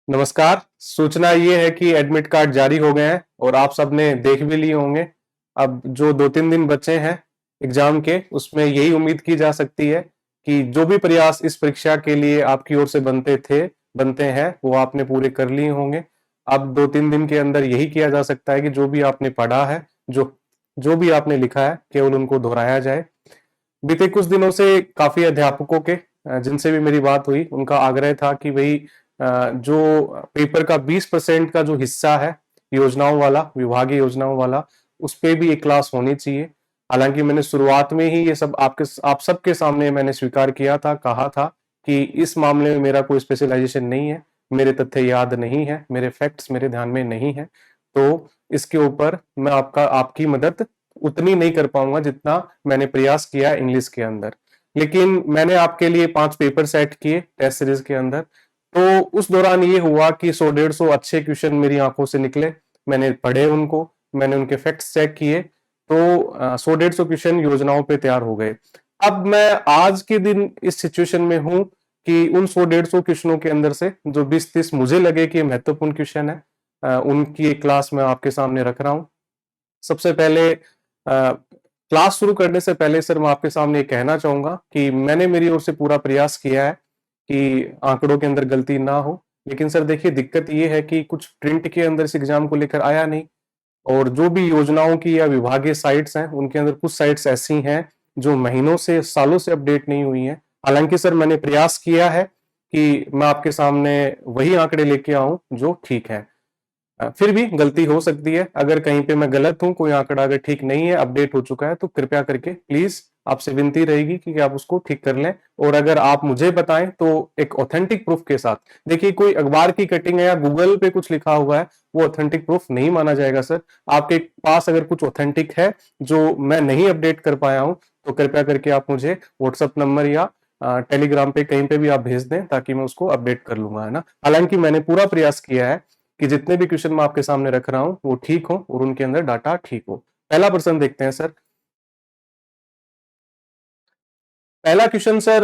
नमस्कार। सूचना ये है कि एडमिट कार्ड जारी हो गए हैं और आप सबने देख भी लिए होंगे। अब जो 2-3 दिन बचे हैं एग्ज़ाम के, उसमें यही उम्मीद की जा सकती है कि जो भी प्रयास इस परीक्षा के लिए आपकी ओर से बनते हैं, वो आपने पूरे कर लिए होंगे। अब 2-3 दिन के अंदर यही किया जा सकता है कि जो भी आपने पढ़ा है, जो जो भी आपने लिखा है, केवल उनको दोहराया जाए। बीते कुछ दिनों से काफ़ी अध्यापकों के जिनसे भी मेरी बात हुई, उनका आग्रह था कि भई जो पेपर का 20% का जो हिस्सा है, योजनाओं वाला, विभागीय योजनाओं वाला, उसपे भी एक क्लास होनी चाहिए। हालाँकि मैंने शुरुआत में ही ये सब आप सबके सामने मैंने स्वीकार किया था, कहा था कि इस मामले में मेरा कोई स्पेशलाइज़ेशन नहीं है, मेरे तथ्य याद नहीं है, मेरे फैक्ट्स मेरे ध्यान में नहीं है। तो इसके ऊपर मैं आपकी मदद उतनी नहीं कर पाऊँगा जितना मैंने प्रयास किया इंग्लिश के अंदर। लेकिन मैंने आपके लिए 5 पेपर सेट किए टेस्ट सीरीज़ के अंदर। तो उस दौरान ये हुआ कि 100 डेढ़ 100 अच्छे क्वेश्चन मेरी आँखों से निकले। मैंने पढ़े उनको, मैंने उनके फैक्ट्स चेक किए, तो 100 डेढ़ 100 क्वेश्चन योजनाओं पे तैयार हो गए। अब मैं आज के दिन इस सिचुएशन में हूँ कि उन 100 डेढ़ 100 क्वेश्चनों के अंदर से जो 20-30 मुझे लगे कि महत्वपूर्ण क्वेश्चन है, उनकी एक क्लास मैं आपके सामने रख रहा हूँ। सबसे पहले क्लास शुरू करने से पहले सर मैं आपके सामने ये कहना चाहूँगा कि मैंने मेरी ओर से पूरा प्रयास किया है कि आंकड़ों के अंदर गलती ना हो। लेकिन सर देखिए दिक्कत ये है कि कुछ प्रिंट के अंदर इस एग्ज़ाम को लेकर आया नहीं और जो भी योजनाओं की या विभागीय साइट्स हैं, उनके अंदर कुछ साइट्स ऐसी हैं जो महीनों से, सालों से अपडेट नहीं हुई हैं। हालाँकि सर मैंने प्रयास किया है कि मैं आपके सामने वही आंकड़े लेके आऊँ जो ठीक हैं। फिर भी गलती हो सकती है। अगर कहीं पे मैं गलत हूँ, कोई आंकड़ा अगर ठीक नहीं है, अपडेट हो चुका है, तो कृपया करके प्लीज़ आपसे विनती रहेगी कि आप उसको ठीक कर लें और अगर आप मुझे बताएँ तो एक ऑथेंटिक प्रूफ के साथ। देखिए कोई अखबार की कटिंग है या गूगल पे कुछ लिखा हुआ है, वो ऑथेंटिक प्रूफ नहीं माना जाएगा सर। आपके पास अगर कुछ ऑथेंटिक है, जो मैं नहीं अपडेट कर पाया हूँ, तो कृपया करके आप मुझे व्हाट्सएप नंबर या टेलीग्राम पे कहीं पे भी आप भेज दें ताकि मैं उसको अपडेट कर लूँगा, है ना? हालाँकि मैंने पूरा प्रयास किया है कि जितने भी क्वेश्चन मैं आपके सामने रख रहा हूँ, वो ठीक हो और उनके अंदर डाटा ठीक हो। पहला प्रश्न देखते हैं सर। पहला question sir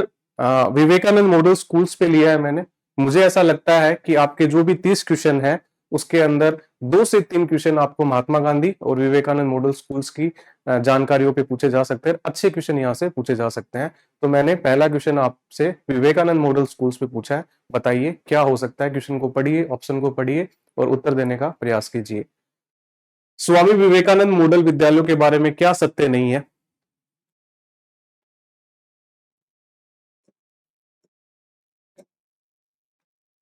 Vivekananda model schools पे लिया है मैंने। मुझे ऐसा लगता है कि आपके जो भी 30 क्वेश्चन हैं, उसके अंदर 2 से 3 क्वेश्चन आपको महात्मा गांधी और विवेकानंद मॉडल स्कूल्स की जानकारियों पे पूछे जा सकते हैं। अच्छे क्वेश्चन यहाँ से पूछे जा सकते हैं। तो मैंने पहला क्वेश्चन आपसे विवेकानंद मॉडल स्कूल्स पे पूछा है। बताइए क्या हो सकता है? क्वेश्चन को पढ़िए, ऑप्शन को पढ़िए और उत्तर देने का प्रयास कीजिए। स्वामी विवेकानंद मॉडल विद्यालयों के बारे में क्या सत्य नहीं है?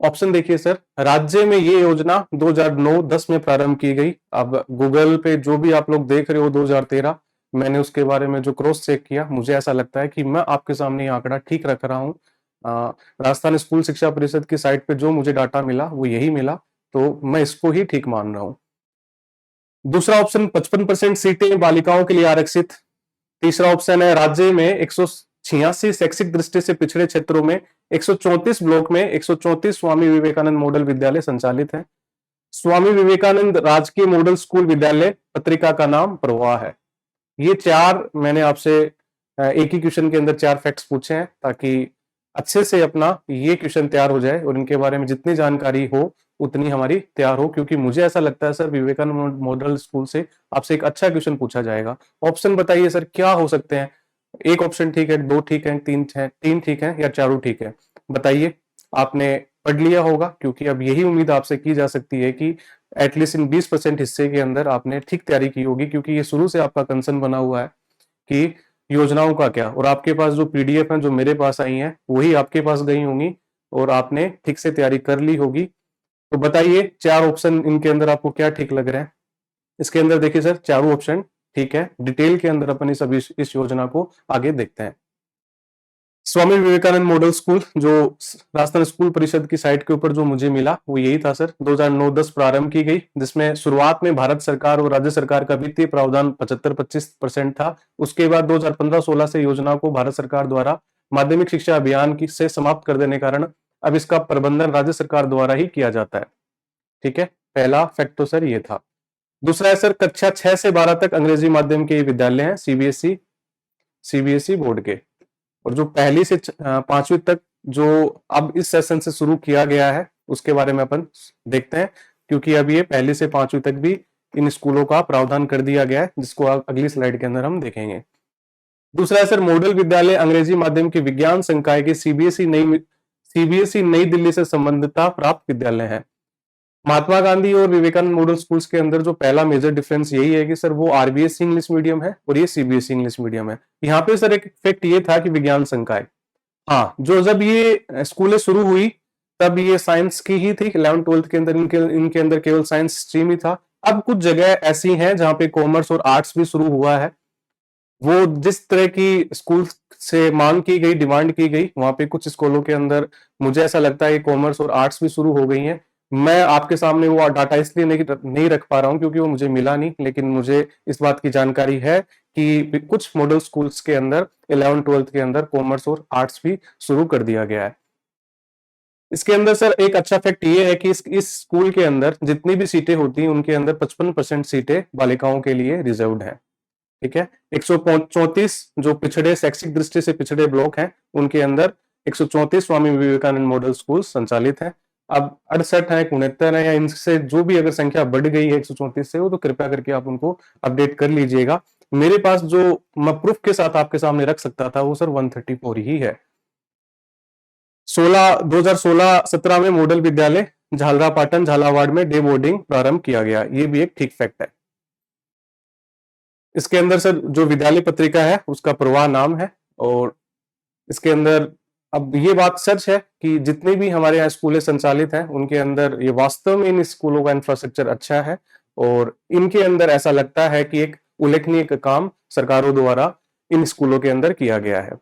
ऑप्शन देखिए सर, राज्य में ये योजना 2009-10 में प्रारंभ की गई। अब गूगल पे जो भी आप लोग देख रहे हो 2013, मैंने उसके बारे में जो क्रॉस चेक किया, मुझे ऐसा लगता है कि मैं आपके सामने ये आंकड़ा ठीक रख रहा हूँ। राजस्थान स्कूल शिक्षा परिषद की साइट पे जो मुझे डाटा मिला, वो यही मिला, तो मैं इसको ही ठीक मान रहा हूँ। दूसरा ऑप्शन 55% सीटें बालिकाओं के लिए आरक्षित। तीसरा ऑप्शन है राज्य में 186 शैक्षिक दृष्टि से पिछड़े क्षेत्रों में 134 ब्लॉक में 134 स्वामी विवेकानंद मॉडल विद्यालय संचालित है। स्वामी विवेकानंद राजकीय मॉडल स्कूल विद्यालय पत्रिका का नाम प्रवाह है। ये 4 मैंने आपसे एक ही क्वेश्चन के अंदर 4 फैक्ट्स पूछे हैं ताकि अच्छे से अपना ये क्वेश्चन तैयार हो जाए और इनके बारे में जितनी जानकारी हो उतनी हमारी तैयार हो, क्योंकि मुझे ऐसा लगता है सर विवेकानंद मॉडल स्कूल से आपसे एक अच्छा क्वेश्चन पूछा जाएगा। ऑप्शन बताइए सर क्या हो सकते हैं? 1 ऑप्शन ठीक है, 2 ठीक है, 3 ठीक है या चारों ठीक है? बताइए। आपने पढ़ लिया होगा क्योंकि अब यही उम्मीद आपसे की जा सकती है कि एटलीस्ट इन 20% हिस्से के अंदर आपने ठीक तैयारी की होगी, क्योंकि ये शुरू से आपका कंसर्न बना हुआ है कि योजनाओं का क्या, और आपके पास जो पीडीएफ हैं जो मेरे पास आई हैं वही आपके पास गई होंगी और आपने ठीक से तैयारी कर ली होगी। तो बताइए 4 ऑप्शन इनके अंदर आपको क्या ठीक लग रहे हैं? इसके अंदर देखिए सर चारों ऑप्शन ठीक है। डिटेल के अंदर अपन इस योजना को आगे देखते हैं। स्वामी विवेकानंद मॉडल स्कूल जो राजस्थान स्कूल परिषद की साइट के ऊपर जो मुझे मिला वो यही था सर। 2009-10 प्रारंभ की गई, जिसमें शुरुआत में भारत सरकार और राज्य सरकार का वित्तीय प्रावधान 75-25% था। उसके बाद 2015-16 से योजना को भारत सरकार द्वारा माध्यमिक शिक्षा अभियान की से समाप्त कर देने के कारण अब इसका प्रबंधन राज्य सरकार द्वारा ही किया जाता है। ठीक है, पहला फैक्ट तो सर ये था। दूसरा है सर कक्षा 6 से 12 तक अंग्रेजी माध्यम के विद्यालय हैं, सीबीएसई बोर्ड के। और जो पहली से 5वीं तक जो अब इस सेशन से शुरू किया गया है, उसके बारे में अपन देखते हैं, क्योंकि अब ये पहली से 5वीं तक भी इन स्कूलों का प्रावधान कर दिया गया है, जिसको अगली स्लाइड के अंदर हम देखेंगे। दूसरा है सर, मॉडल विद्यालय अंग्रेजी माध्यम के विज्ञान संकाय के सीबीएसई नई दिल्ली से संबद्धता प्राप्त विद्यालय है। महात्मा गांधी और विवेकानंद मॉडल स्कूल्स के अंदर जो पहला मेजर डिफरेंस यही है कि सर वो आरबीएसई इंग्लिश मीडियम है और ये सीबीएसई इंग्लिश मीडियम है। यहाँ पे सर एक फैक्ट ये था कि विज्ञान संकाय, हाँ, जो जब ये स्कूलें शुरू हुई तब ये साइंस की ही थी, 11th-12th के अंदर इनके अंदर केवल साइंस स्ट्रीम ही था। अब कुछ जगह ऐसी हैं जहां पे कॉमर्स और आर्ट्स भी शुरू हुआ है। वो जिस तरह की स्कूल से मांग की गई, डिमांड की गई, वहां पे कुछ स्कूलों के अंदर मुझे ऐसा लगता है कि कॉमर्स और आर्ट्स भी शुरू हो गई हैं। मैं आपके सामने वो डाटा इसलिए नहीं रख पा रहा हूं क्योंकि वो मुझे मिला नहीं, लेकिन मुझे इस बात की जानकारी है कि कुछ मॉडल स्कूल्स के अंदर 11th-12th के अंदर कॉमर्स और आर्ट्स भी शुरू कर दिया गया है। इसके अंदर सर एक अच्छा फैक्ट ये है कि इस स्कूल के अंदर जितनी भी सीटें होती हैं उनके अंदर 55% सीटें बालिकाओं के लिए रिजर्व्ड है। ठीक है, 134 जो पिछड़े, शैक्षिक दृष्टि से पिछड़े ब्लॉक हैं उनके अंदर 134 स्वामी विवेकानंद मॉडल स्कूल संचालित है। अब 68 है, 69 है, या इनसे जो भी अगर संख्या बढ़ गई है 134 से, वो तो कृपया करके आप उनको अपडेट कर लीजिएगा। मेरे पास जो मैं प्रूफ के साथ आपके सामने रख सकता था वो सर 134 ही है। 2016-17 में मॉडल विद्यालय झालरापाटन झालावाड़ में डे बोर्डिंग प्रारंभ किया गया, ये भी एक ठीक फैक्ट है। इसके अंदर सर जो विद्यालय पत्रिका है उसका प्रवाह नाम है, और इसके अंदर अब ये बात सच है कि जितने भी हमारे यहाँ स्कूलें संचालित हैं उनके अंदर ये वास्तव में इन स्कूलों का इंफ्रास्ट्रक्चर अच्छा है, और इनके अंदर ऐसा लगता है कि एक उल्लेखनीय काम सरकारों द्वारा इन स्कूलों के अंदर किया गया है।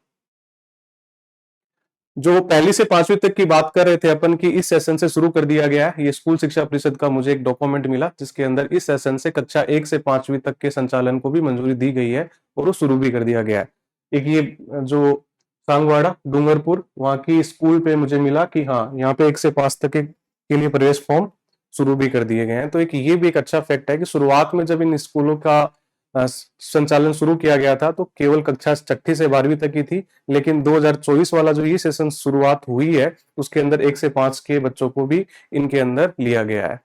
जो पहली से 5वीं तक की बात कर रहे थे अपन की इस सेशन से शुरू कर दिया गया है। ये स्कूल शिक्षा परिषद का मुझे एक डॉक्यूमेंट मिला जिसके अंदर इस सेशन से कक्षा 1 से 5वीं तक के संचालन को भी मंजूरी दी गई है और वो शुरू भी कर दिया गया है। एक ये जो सांगवाड़ा डूंगरपुर वहां की स्कूल पे मुझे मिला कि हाँ, यहाँ पे 1 से 5 तक के लिए प्रवेश फॉर्म शुरू भी कर दिए गए हैं। तो एक ये भी एक अच्छा फैक्ट है कि शुरुआत में जब इन स्कूलों का संचालन शुरू किया गया था तो केवल कक्षा 6ठी से 12वीं तक की थी, लेकिन 2024 वाला जो ये सेशन शुरुआत हुई है उसके अंदर 1 से 5 के बच्चों को भी इनके अंदर लिया गया है।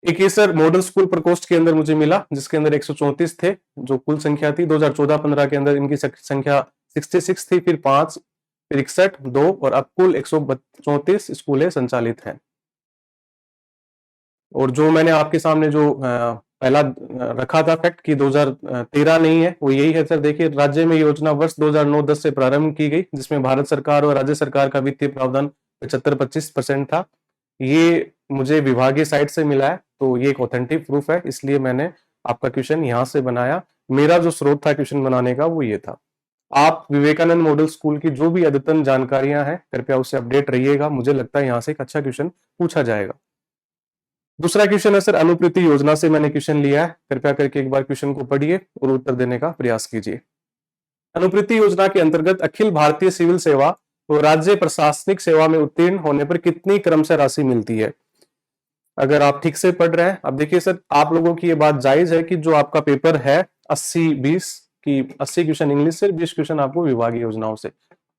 एक ये सर मॉडल स्कूल प्रकोष्ठ के अंदर मुझे मिला जिसके अंदर 134 थे जो कुल संख्या थी। 2014-15 के अंदर इनकी संख्या 66 थी, फिर 5, फिर 61, 2 और अब कुल 134 स्कूलें संचालित हैं। और जो मैंने आपके सामने जो पहला रखा था फैक्ट कि 2013 नहीं है, वो यही है सर। देखिए, राज्य में योजना वर्ष 2009-10 से प्रारंभ की गई जिसमें भारत सरकार और राज्य सरकार का वित्तीय प्रावधान 75-25% था। ये मुझे विभागीय साइट से मिला है, तो ये एक ऑथेंटिक प्रूफ है, इसलिए मैंने आपका क्वेश्चन यहाँ से बनाया। मेरा जो स्रोत था क्वेश्चन बनाने का वो ये था। आप विवेकानंद मॉडल स्कूल की जो भी अद्यतन जानकारियां हैं कृपया उससे अपडेट रहिएगा। मुझे लगता है यहाँ से एक अच्छा क्वेश्चन पूछा जाएगा। दूसरा क्वेश्चन है सर, अनुप्रति योजना से मैंने क्वेश्चन लिया है। कृपया करके एक बार क्वेश्चन को पढ़िए और उत्तर देने का प्रयास कीजिए। अनुप्रति योजना के अंतर्गत अखिल भारतीय सिविल सेवा और राज्य प्रशासनिक सेवा में उत्तीर्ण होने पर कितनी क्रमशः राशि मिलती है? अगर आप ठीक से पढ़ रहे हैं, अब देखिए सर, आप लोगों की ये बात जायज है कि जो आपका पेपर है 80-20 की 80 क्वेश्चन इंग्लिश से, 20 क्वेश्चन आपको विभागीय योजनाओं से।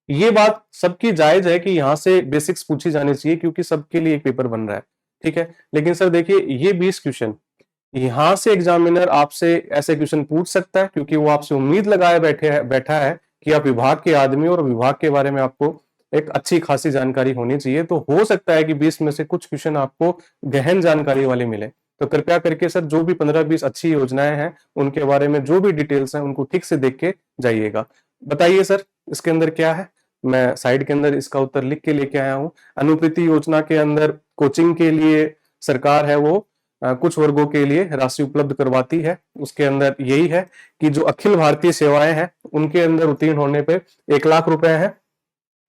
ये बात सबकी जायज है कि यहाँ से बेसिक्स पूछी जानी चाहिए क्योंकि सबके लिए एक पेपर बन रहा है, ठीक है। लेकिन सर देखिए, ये 20 क्वेश्चन यहाँ से एग्जामिनर आपसे ऐसे क्वेश्चन पूछ सकता है क्योंकि वो आपसे उम्मीद लगाए बैठा है कि आप विभाग के आदमी और विभाग के बारे में आपको एक अच्छी खासी जानकारी होनी चाहिए। तो हो सकता है कि 20 में से कुछ क्वेश्चन आपको गहन जानकारी वाले मिले। तो कृपया करके सर जो भी 15-20 अच्छी योजनाएं हैं उनके बारे में जो भी डिटेल्स हैं उनको ठीक से देख के जाइएगा। बताइए सर, इसके अंदर क्या है? मैं साइड के अंदर इसका उत्तर लिख के लेके आया हूँ। अनुप्रति योजना के अंदर कोचिंग के लिए सरकार है वो कुछ वर्गों के लिए राशि उपलब्ध करवाती है। उसके अंदर यही है कि जो अखिल भारतीय सेवाएं हैं उनके अंदर उत्तीर्ण होने पे 1 लाख रुपए है,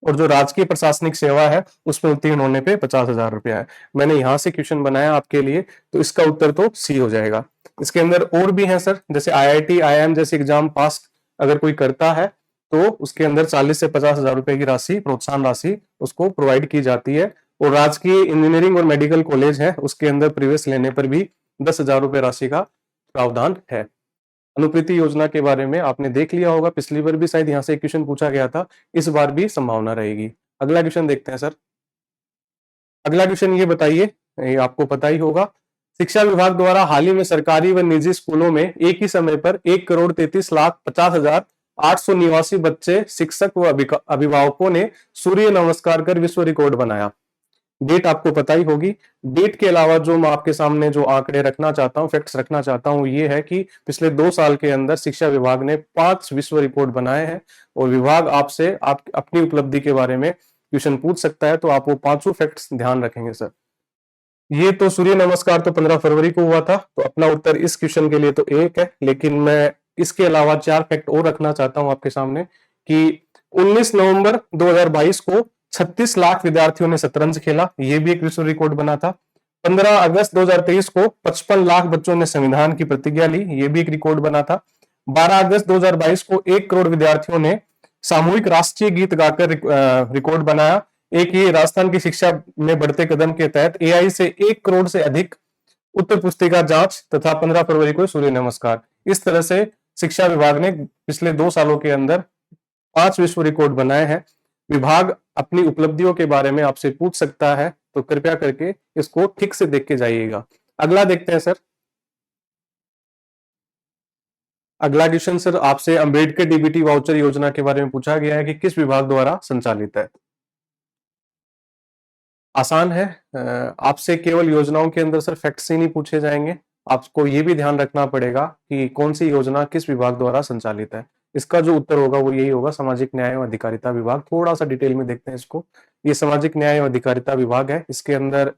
और जो राजकीय प्रशासनिक सेवा है उसमें उत्तीर्ण होने पे 50,000 रुपया है। मैंने यहाँ से क्वेश्चन बनाया आपके लिए, तो इसका उत्तर तो सी हो जाएगा। इसके अंदर और भी है सर, जैसे IIT IIM जैसे एग्जाम पास अगर कोई करता है तो उसके अंदर 40 से 50,000 रुपए की राशि, प्रोत्साहन राशि उसको प्रोवाइड की जाती है। और राजकीय इंजीनियरिंग और मेडिकल कॉलेज है उसके अंदर प्रवेश लेने पर भी 10,000 रुपए राशि का प्रावधान है। अनुप्रति योजना के बारे में आपने देख लिया होगा, पिछली बार भी शायद यहाँ से एक क्वेश्चन पूछा गया था, इस बार भी संभावना रहेगी। अगला क्वेश्चन देखते हैं सर। अगला क्वेश्चन ये बताइए, ये आपको पता ही होगा, शिक्षा विभाग द्वारा हाल ही में सरकारी व निजी स्कूलों में एक ही समय पर 1,33,50,800 निवासी बच्चे, शिक्षक व अभिभावकों ने सूर्य नमस्कार कर विश्व रिकॉर्ड बनाया। डेट आपको पता ही होगी। डेट के अलावा जो मैं आपके सामने जो आंकड़े रखना चाहता हूँ, फैक्ट्स रखना चाहता हूँ, ये है कि पिछले 2 साल के अंदर शिक्षा विभाग ने 5 विश्व रिकॉर्ड बनाए हैं और विभाग आपसे आप अपनी उपलब्धि के बारे में क्वेश्चन पूछ सकता है, तो आप वो पांचों फैक्ट्स ध्यान रखेंगे सर। ये तो सूर्य नमस्कार तो 15 फरवरी को हुआ था, तो अपना उत्तर इस क्वेश्चन के लिए तो 1 है, लेकिन मैं इसके अलावा 4 फैक्ट और रखना चाहता हूं आपके सामने कि 19 नवंबर 2022 को 36 लाख विद्यार्थियों ने शतरंज खेला, ये भी एक विश्व रिकॉर्ड बना था। 15 अगस्त 2023 को 55 लाख बच्चों ने संविधान की प्रतिज्ञा ली, ये भी एक रिकॉर्ड बना था। 12 अगस्त 2022 को 1 करोड़ विद्यार्थियों ने सामूहिक राष्ट्रीय गीत गाकर रिकॉर्ड बनाया। एक ये राजस्थान की शिक्षा में बढ़ते कदम के तहत एआई से 1 करोड़ से अधिक उत्तर पुस्तिका जांच तथा 15 फरवरी को सूर्य नमस्कार। इस तरह से शिक्षा विभाग ने पिछले 2 सालों के अंदर 5 विश्व रिकॉर्ड बनाए हैं। विभाग अपनी उपलब्धियों के बारे में आपसे पूछ सकता है, तो कृपया करके इसको ठीक से देख के जाइएगा। अगला देखते हैं सर। अगला क्वेश्चन सर आपसे अंबेडकर डीबीटी वाउचर योजना के बारे में पूछा गया है कि किस विभाग द्वारा संचालित है। आसान है। आपसे केवल योजनाओं के अंदर सर फैक्ट्स ही नहीं पूछे जाएंगे, आपको ये भी ध्यान रखना पड़ेगा कि कौन सी योजना किस विभाग द्वारा संचालित है। इसका जो उत्तर होगा वो यही होगा, सामाजिक न्याय एवं अधिकारिता विभाग। थोड़ा सा डिटेल में देखते हैं इसको। ये सामाजिक न्याय एवं अधिकारिता विभाग है। इसके अंदर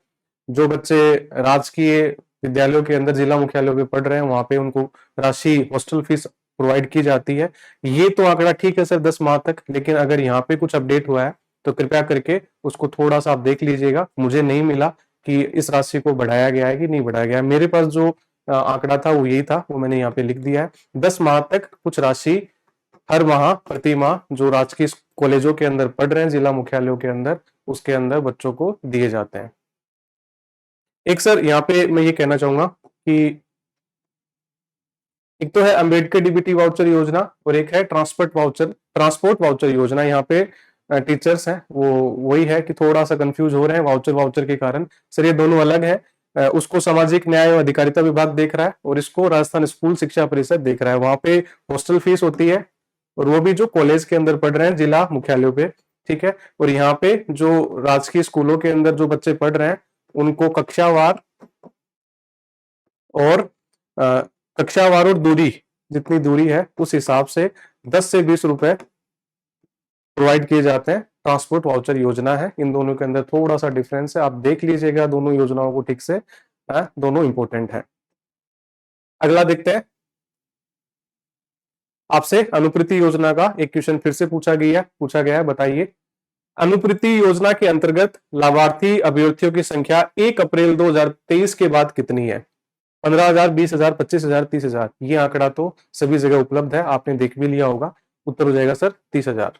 जो बच्चे राजकीय विद्यालयों के अंदर जिला मुख्यालयों पे पढ़ रहे हैं, वहां पे उनको राशि हॉस्टल फीस प्रोवाइड की जाती है। ये तो आंकड़ा ठीक है सर 10 माह तक, लेकिन अगर यहाँ पे कुछ अपडेट हुआ है तो कृपया करके उसको थोड़ा सा आप देख लीजिएगा। मुझे नहीं मिला कि इस राशि को बढ़ाया गया है कि नहीं बढ़ाया गया है। मेरे पास जो आंकड़ा था वो यही था, वो मैंने यहाँ पे लिख दिया है। 10 माह तक कुछ राशि हर माह प्रति माह जो राजकीय कॉलेजों के अंदर पढ़ रहे हैं जिला मुख्यालयों के अंदर, उसके अंदर बच्चों को दिए जाते हैं। एक सर यहाँ पे मैं ये कहना चाहूंगा कि एक तो है अंबेडकर डीबीटी वाउचर योजना और एक है ट्रांसपोर्ट वाउचर योजना। यहाँ पे टीचर्स हैं वो वही है कि थोड़ा सा कंफ्यूज हो रहे हैं वाउचर के कारण। सर ये दोनों अलग है। उसको सामाजिक न्याय एवं अधिकारिता विभाग देख रहा है और इसको राजस्थान स्कूल शिक्षा परिषद देख रहा है। वहां पे हॉस्टल फीस होती है और वो भी जो कॉलेज के अंदर पढ़ रहे हैं जिला मुख्यालयों पे, ठीक है। और यहाँ पे जो राजकीय स्कूलों के अंदर जो बच्चे पढ़ रहे हैं उनको कक्षावार और कक्षावार और दूरी, जितनी दूरी है उस हिसाब से 10 से 20 रुपए प्रोवाइड किए जाते हैं। ट्रांसपोर्ट वाउचर योजना है। इन दोनों के अंदर थोड़ा सा डिफरेंस है, आप देख लीजिएगा दोनों योजनाओं को ठीक से। दोनों इंपॉर्टेंट है। अगला देखते हैं। आपसे अनुप्रति योजना का एक क्वेश्चन फिर से पूछा गया है। बताइए, अनुप्रति योजना के अंतर्गत लाभार्थी अभ्यर्थियों की संख्या 1 अप्रैल 2023 के बाद कितनी है? 15,000, 20,000, 25,000, 30,000। ये आंकड़ा तो सभी जगह उपलब्ध है, आपने देख भी लिया होगा। उत्तर हो जाएगा सर 30,000।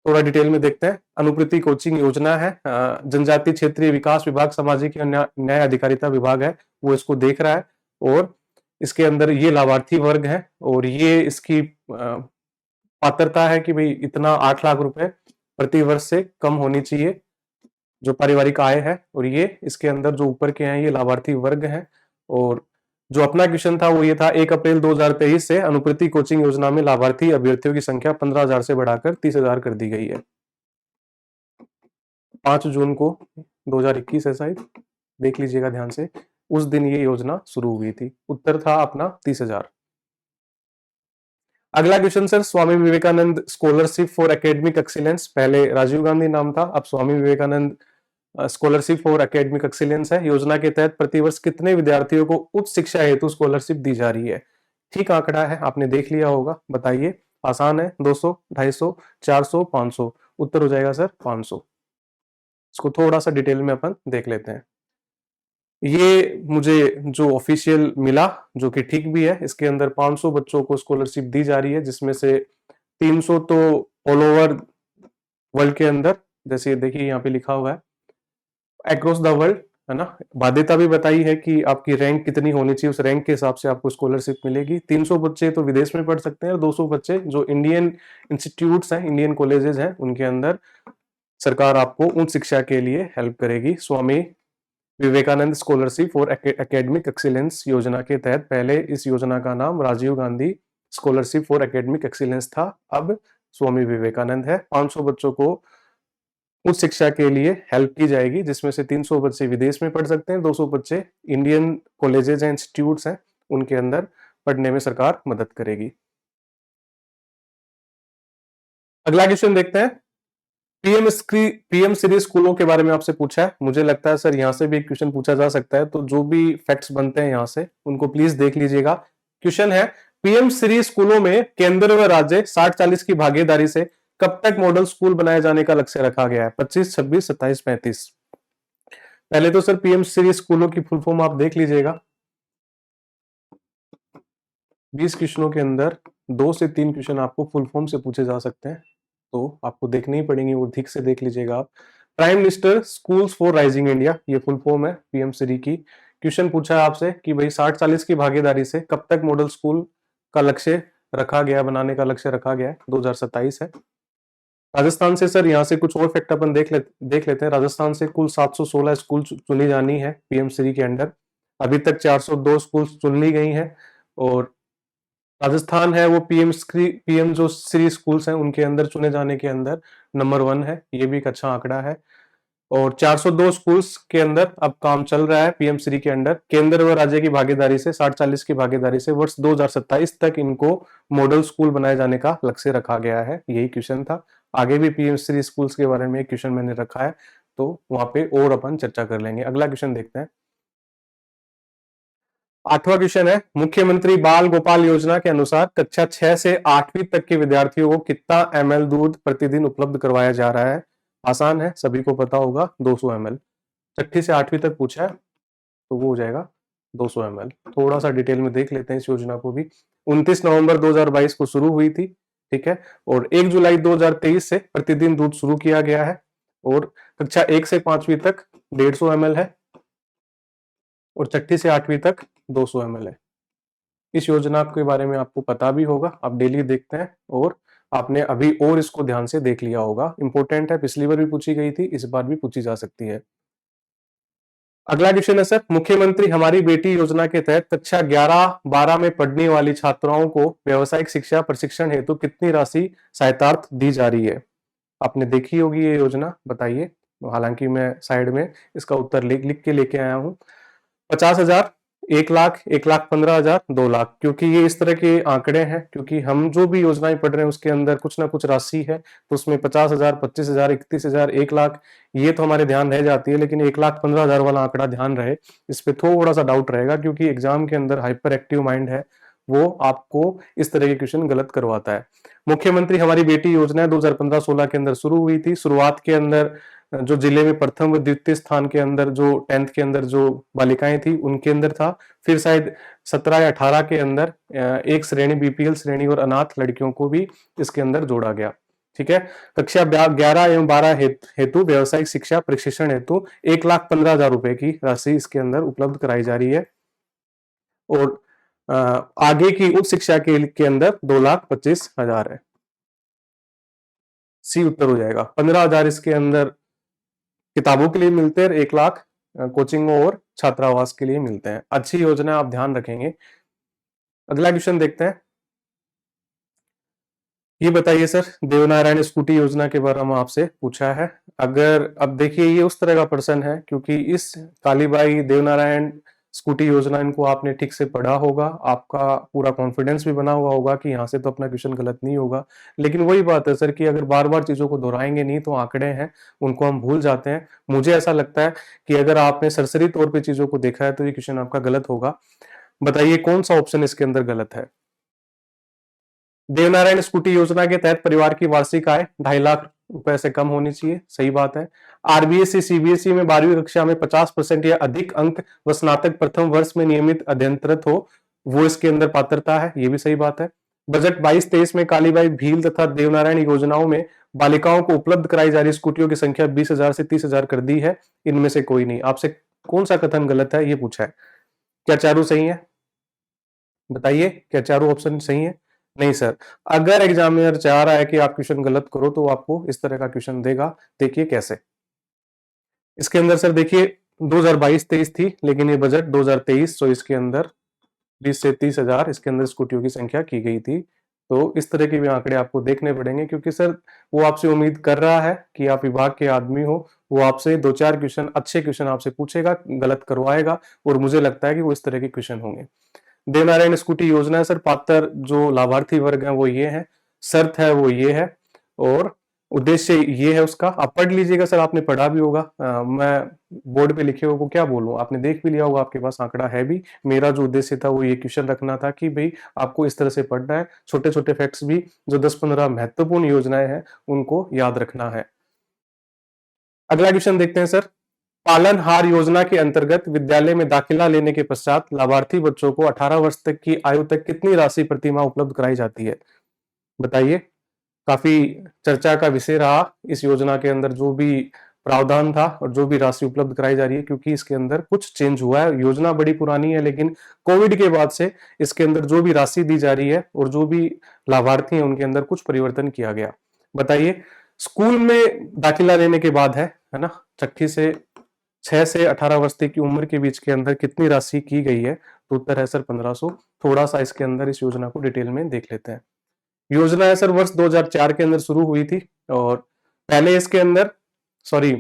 थोड़ा डिटेल में देखते हैं। अनुप्रति कोचिंग योजना है, जनजातीय क्षेत्रीय विकास विभाग, सामाजिक न्याय अधिकारिता विभाग है, वो इसको देख रहा है। और इसके अंदर ये लाभार्थी वर्ग है और ये इसकी पात्रता है कि भाई इतना 8 लाख रुपए प्रति वर्ष से कम होनी चाहिए जो पारिवारिक आय है। और ये इसके अंदर जो ऊपर के हैं ये लाभार्थी वर्ग हैं। और जो अपना क्वेश्चन था वो ये था, 1 अप्रैल 2023 से अनुप्रति कोचिंग योजना में लाभार्थी अभ्यर्थियों की संख्या 15,000 से बढ़ाकर 30,000 कर दी गई है। 5 जून को 2021 है शायद, देख लीजिएगा ध्यान से, उस दिन ये योजना शुरू हुई थी। उत्तर था अपना 30,000। अगला question sir, Swami Vivekananda scholarship for academic excellence, पहले राजीव गांधी नाम था, अब Swami Vivekananda scholarship for academic excellence है। योजना के तहत प्रतिवर्ष कितने विद्यार्थियों को उच्च शिक्षा हेतु स्कॉलरशिप दी जा रही है? ठीक आंकड़ा है, आपने देख लिया होगा। बताइए, आसान है। 200, 250, 400, 500। उत्तर हो जाएगा सर 500। इसको थोड़ा सा डिटेल में अपन देख लेते हैं। ये मुझे जो ऑफिशियल मिला, जो कि ठीक भी है, इसके अंदर 500 बच्चों को स्कॉलरशिप दी जा रही है, जिसमें से 300 तो ऑल ओवर वर्ल्ड के अंदर, जैसे देखिए यहाँ पे लिखा हुआ है अक्रॉस द वर्ल्ड, है ना। बाध्यता भी बताई है कि आपकी रैंक कितनी होनी चाहिए, उस रैंक के हिसाब से आपको स्कॉलरशिप मिलेगी। 300 बच्चे तो विदेश में पढ़ सकते हैं और 200 बच्चे जो इंडियन इंस्टीट्यूट्स हैं, इंडियन कॉलेजेस हैं, उनके अंदर सरकार आपको उच्च शिक्षा के लिए हेल्प करेगी। Swami Vivekananda scholarship for academic excellence योजना के तहत पहले इस योजना का नाम Rajiv Gandhi scholarship for academic excellence था, अब स्वामी विवेकानंद है। 500 बच्चों को उच्च शिक्षा के लिए हेल्प की जाएगी, जिसमें से 300 बच्चे विदेश में पढ़ सकते हैं, 200 बच्चे इंडियन कॉलेजेस एंड इंस्टीट्यूट्स हैं उनके अंदर पढ़ने में सरकार मदद करेगी। अगला क्वेश्चन देखते हैं। पीएम श्री स्कूलों के बारे में आपसे पूछा है, मुझे लगता है सर यहां से भी एक क्वेश्चन पूछा जा सकता है, तो जो भी फैक्ट्स बनते हैं यहां से उनको प्लीज देख लीजिएगा। क्वेश्चन है, पीएम श्री स्कूलों में केंद्र व राज्य 60-40 की भागीदारी से कब तक मॉडल स्कूल बनाए जाने का लक्ष्य रखा गया है? 25, 26, 27, 35। पहले तो सर पीएम श्री स्कूलों की फुल फॉर्म आप देख लीजिएगा। 20 क्वेश्चनों के अंदर 2 से 3 क्वेश्चन आपको फुल फॉर्म से पूछे जा सकते हैं, तो आपको देखनी ही पड़ेंगी, वो ठीक से देख लीजिएगा आप। Prime minister schools for rising India, ये फुल फॉर्म है पीएम श्री की। क्वेश्चन पूछा है आपसे कि भाई 60-40 की भागीदारी से कब तक मॉडल स्कूल का लक्ष्य रखा गया, बनाने का लक्ष्य रखा गया है? 2027 है। राजस्थान से सर यहाँ से कुछ और फैक्ट अपन देख लेते हैं। राजस्थान से कुल 716 स्कूल चुनी जानी है पीएम श्री के अंडर। अभी तक 402 स्कूल चुन ली गई हैं, और राजस्थान है वो पीएम जो श्री स्कूल्स हैं उनके अंदर चुने जाने के अंदर नंबर 1 है। ये भी एक अच्छा आंकड़ा है। और 402 स्कूल्स के अंदर अब काम चल रहा है पीएम श्री के अंडर। केंद्र व राज्य की भागीदारी से 60-40 की भागीदारी से वर्ष 2027 तक इनको मॉडल स्कूल बनाए जाने का लक्ष्य रखा गया है। यही क्वेश्चन था। आगे भी पीएम श्री स्कूल्स के बारे में एक क्वेश्चन मैंने रखा है, तो वहां पे और अपन चर्चा कर लेंगे। अगला क्वेश्चन देखते हैं। 8वां क्वेश्चन है, मुख्यमंत्री बाल गोपाल योजना के अनुसार कक्षा 6 से 8वीं तक के विद्यार्थियों को कितना ml दूध प्रतिदिन उपलब्ध करवाया जा रहा है? आसान है, सभी को पता होगा, 200 ml। 6ठी से 8वीं तक पूछा है, तो वो हो जाएगा 200 ml। थोड़ा सा डिटेल में देख लेते हैं इस योजना को भी। 29 नवंबर 2022 को शुरू हुई थी, ठीक है, और 1 जुलाई 2023 से प्रतिदिन दूध शुरू किया गया है, और कक्षा 1 से 5वीं तक 150 ml है, और 6ठी से 8वीं तक 200 ml है। इस योजना के बारे में आपको पता भी होगा, आप डेली देखते हैं, और आपने अभी और इसको ध्यान से देख लिया होगा। इंपॉर्टेंट है, पिछली बार भी पूछी गई थी, इस बार भी पूछी जा सकती है। अगला क्वेश्चन है सर, मुख्यमंत्री हमारी बेटी योजना के तहत कक्षा 11-12 में पढ़ने वाली छात्राओं को व्यावसायिक शिक्षा प्रशिक्षण हेतु कितनी राशि सहायतार्थ दी जा रही है? आपने देखी होगी ये योजना, बताइए। हालांकि मैं साइड में इसका उत्तर लिख के लेके आया हूं। 50,000, 1 लाख, 1,15,000, 2 लाख। क्योंकि ये इस तरह के आंकड़े हैं, क्योंकि हम जो भी योजनाएं पढ़ रहे हैं उसके अंदर कुछ ना कुछ राशि है, तो उसमें 50,000, 25,000, 31,000, 1 लाख, ये तो हमारे ध्यान रह जाती है, लेकिन 1,15,000 वाला आंकड़ा ध्यान रहे, इस पे थोड़ा सा डाउट रहेगा, क्योंकि एग्जाम के अंदर हाइपर एक्टिव माइंड है, वो आपको इस तरह के क्वेश्चन गलत करवाता है। मुख्यमंत्री हमारी बेटी योजना 2015-16 के अंदर शुरू हुई थी। शुरुआत के अंदर जो जिले में प्रथम व द्वितीय स्थान के अंदर जो 10th के अंदर जो बालिकाएं थी उनके अंदर था, फिर शायद 17 या 18 के अंदर एक श्रेणी बीपीएल श्रेणी और अनाथ लड़कियों को भी इसके अंदर जोड़ा गया, ठीक है। कक्षा 11 एवं 12 हेतु व्यावसायिक शिक्षा प्रशिक्षण हेतु 1,15,000 रुपए की राशि इसके अंदर उपलब्ध कराई जा रही है, और आगे की उच्च शिक्षा के अंदर 2,25,000 है। सी उत्तर हो जाएगा। 15,000 इसके अंदर किताबों के लिए मिलते हैं, 1 लाख कोचिंग और छात्रावास के लिए मिलते हैं। अच्छी योजना, आप ध्यान रखेंगे। अगला क्वेश्चन देखते हैं। ये बताइए सर, देवनारायण स्कूटी योजना के बारे में आपसे पूछा है। अगर अब देखिए, ये उस तरह का प्रश्न है, क्योंकि इस कालीबाई देवनारायण स्कूटी योजना इनको आपने ठीक से पढ़ा होगा, आपका पूरा कॉन्फिडेंस भी बना हुआ होगा कि यहाँ से तो अपना क्वेश्चन गलत नहीं होगा। लेकिन वही बात है सर कि अगर बार बार चीजों को दोहराएंगे नहीं तो आंकड़े हैं उनको हम भूल जाते हैं। मुझे ऐसा लगता है कि अगर आपने सरसरी तौर पर चीजों को देखा है तो ये क्वेश्चन आपका गलत होगा। बताइए कौन सा ऑप्शन इसके अंदर गलत है? देवनारायण स्कूटी योजना के तहत परिवार की वार्षिक आय 2.5 लाख रुपए से कम होनी चाहिए, सही बात है। आरबीएसई सीबीएसई में 12वीं कक्षा में 50% या अधिक अंक व स्नातक प्रथम वर्ष में नियमित अध्ययनरत हो, वो इसके अंदर पात्रता है, ये भी सही बात है। बजट 22-23 में कालीबाई भील तथा देवनारायण योजनाओं में बालिकाओं को उपलब्ध कराई जा रही स्कूटियों की संख्या 20,000 से 30,000 कर दी है। इनमें से कोई नहीं। आपसे कौन सा कथन गलत है ये पूछा है। क्या चारों सही है? बताइए, क्या चारों ऑप्शन सही है? नहीं सर, अगर एग्जामिनर चाह रहा है कि आप क्वेश्चन गलत करो तो वो आपको इस तरह का क्वेश्चन देगा। देखिए कैसे। इसके अंदर सर देखिए 2022-23 थी, लेकिन ये बजट 2023, तो इसके अंदर 20 से 30 हजार इसके अंदर स्कूटियों की संख्या की गई थी। तो इस तरह के भी आंकड़े आपको देखने पड़ेंगे, क्योंकि सर वो आपसे उम्मीद कर रहा है कि आप विभाग के आदमी हो। वो आपसे 2-4 क्वेश्चन, अच्छे क्वेश्चन आपसे पूछेगा, गलत करवाएगा, और मुझे लगता है कि वो इस तरह के क्वेश्चन होंगे। देवनारायण स्कूटी योजना है सर, पात्र जो लाभार्थी वर्ग है वो ये है, शर्त है वो ये है, और उद्देश्य ये है उसका। आप पढ़ लीजिएगा सर, आपने पढ़ा भी होगा। मैं बोर्ड पे लिखे हुए को क्या बोलूं, आपने देख भी लिया होगा, आपके पास आंकड़ा है भी। मेरा जो उद्देश्य था वो ये क्वेश्चन रखना था कि भाई आपको इस तरह से पढ़ना है, छोटे छोटे फैक्ट्स भी, जो 10-15 महत्वपूर्ण योजनाएं हैं उनको याद रखना है। अगला क्वेश्चन देखते हैं सर। पालनहार योजना के अंतर्गत विद्यालय में दाखिला लेने के पश्चात लाभार्थी बच्चों को 18 वर्ष तक की आयु तक कितनी राशि प्रति माह उपलब्ध कराई जाती है? बताइए। काफी चर्चा का विषय रहा इस योजना के अंदर जो भी प्रावधान था और जो भी राशि उपलब्ध कराई जा रही है, क्योंकि इसके अंदर कुछ चेंज हुआ है। योजना बड़ी पुरानी है, लेकिन कोविड के बाद से इसके अंदर जो भी राशि दी जा रही है और जो भी लाभार्थी हैं उनके अंदर कुछ परिवर्तन किया गया। बताइए। स्कूल में दाखिला लेने के बाद है ना, छठी से 6 से 18 वर्ष तक की उम्र के बीच के अंदर कितनी राशि की गई है? तो उत्तर है सर 1500। थोड़ा सा इसके अंदर इस योजना को डिटेल में देख लेते हैं। योजना है सर वर्ष 2004 के अंदर शुरू हुई थी, और पहले इसके अंदर, सॉरी,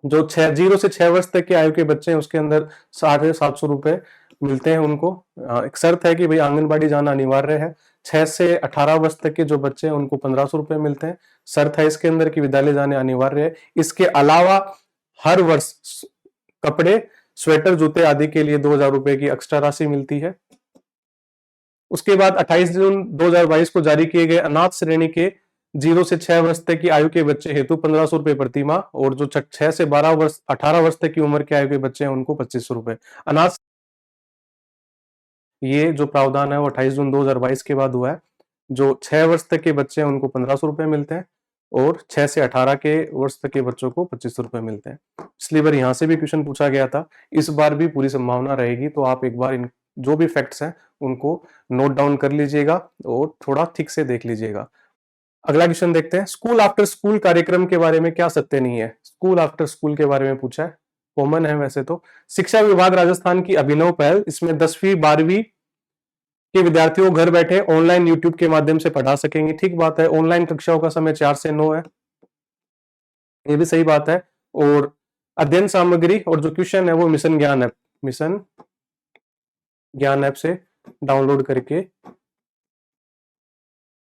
जो 0 से 6 वर्ष तक की आयु के बच्चे हैं उसके अंदर 750 रुपए मिलते हैं उनको। एक शर्त है कि भाई आंगनबाड़ी जाना अनिवार्य है। 6 से 18 वर्ष तक के जो बच्चे हैं उनको 1500 रुपए मिलते हैं। शर्त है इसके अंदर कि विद्यालय जाने अनिवार्य है। इसके अलावा हर वर्ष कपड़े, स्वेटर, जूते आदि के लिए 2000 रुपए की एक्स्ट्रा राशि मिलती है। उसके बाद 28 जून 2022 को जारी किए गए अनाथ श्रेणी के 0 से 6 वर्ष तक की आयु के बच्चे हेतु 1500 रुपए प्रति माह, और जो 6 से 18 वर्ष तक की उम्र के आयु के बच्चे हैं उनको 2500 रुपए। अनाथ, ये जो प्रावधान है वो 28 जून 2022 के बाद हुआ है। जो 6 वर्ष तक के बच्चे हैं उनको 1500 रुपए मिलते हैं, और 6 से 18 के वर्ष तक के बच्चों को 2500 रुपए मिलते हैं। पिछली बार यहाँ से भी क्वेश्चन पूछा गया था, इस बार भी पूरी संभावना रहेगी। तो आप एक बार इन जो भी फैक्ट्स हैं उनको नोट डाउन कर लीजिएगा और थोड़ा ठीक से देख लीजिएगा। अगला क्वेश्चन देखते हैं। स्कूल आफ्टर स्कूल कार्यक्रम के बारे में क्या सत्य नहीं है? स्कूल आफ्टर स्कूल के बारे में पूछा है, कॉमन है वैसे तो। शिक्षा विभाग राजस्थान की अभिनव पहल, इसमें 10वीं 12वीं के विद्यार्थियों को घर बैठे ऑनलाइन यूट्यूब के माध्यम से पढ़ा सकेंगे। ठीक बात है, ऑनलाइन कक्षाओं का समय 4 से 9 है, ये भी सही बात है। और अध्ययन सामग्री और जो क्वेश्चन है वो मिशन ज्ञान ऐप से डाउनलोड करके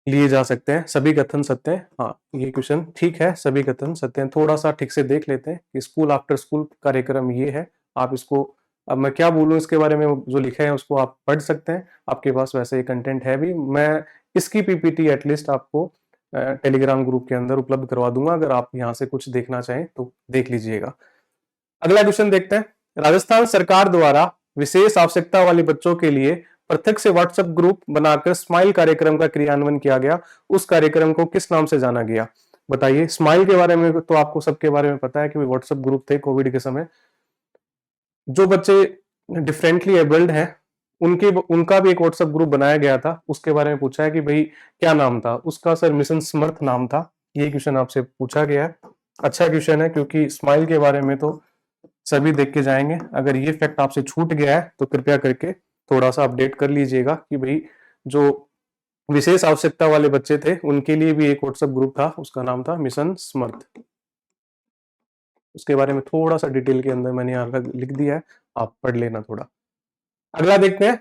लिए जा सकते हैं। सभी कथन सत्य हैं। हाँ, ये क्वेश्चन ठीक है, सभी कथन सत्य हैं। थोड़ा सा ठीक से देख लेते हैं कि स्कूल आफ्टर स्कूल कार्यक्रम ये है। आप इसको, अब मैं क्या बोलूं इसके बारे में, जो लिखा है उसको आप पढ़ सकते हैं, आपके पास वैसे ये कंटेंट है भी। मैं इसकी पीपीटी एटलीस्ट आपको टेलीग्राम ग्रुप के अंदर उपलब्ध करवा दूंगा, अगर आप यहाँ से कुछ देखना चाहें तो देख लीजिएगा। अगला क्वेश्चन देखते हैं। राजस्थान सरकार द्वारा विशेष आवश्यकता वाले बच्चों के लिए पृथक से व्हाट्सएप ग्रुप बनाकर स्माइल कार्यक्रम का क्रियान्वयन किया गया। उस कार्यक्रम को किस नाम से जाना गया? बताइए। स्माइल के बारे में तो आपको सबके बारे में पता है कि व्हाट्सएप ग्रुप थे कोविड के समय। जो बच्चे डिफरेंटली एबल्ड हैं उनका भी एक व्हाट्सएप ग्रुप बनाया गया था। उसके बारे में पूछा है कि भाई क्या नाम था उसका? सर मिशन समर्थ नाम था। ये क्वेश्चन आपसे पूछा गया है। अच्छा क्वेश्चन है, क्योंकि स्माइल के बारे में तो सभी देख के जाएंगे। अगर ये फैक्ट आपसे छूट गया है तो कृपया करके थोड़ा सा अपडेट कर लीजिएगा कि भाई जो विशेष आवश्यकता वाले बच्चे थे उनके लिए भी एक व्हाट्सएप ग्रुप था, उसका नाम था मिशन समर्थ। उसके बारे में थोड़ा सा डिटेल के अंदर मैंने यहाँ लिख दिया है, आप पढ़ लेना थोड़ा। अगला देखते हैं।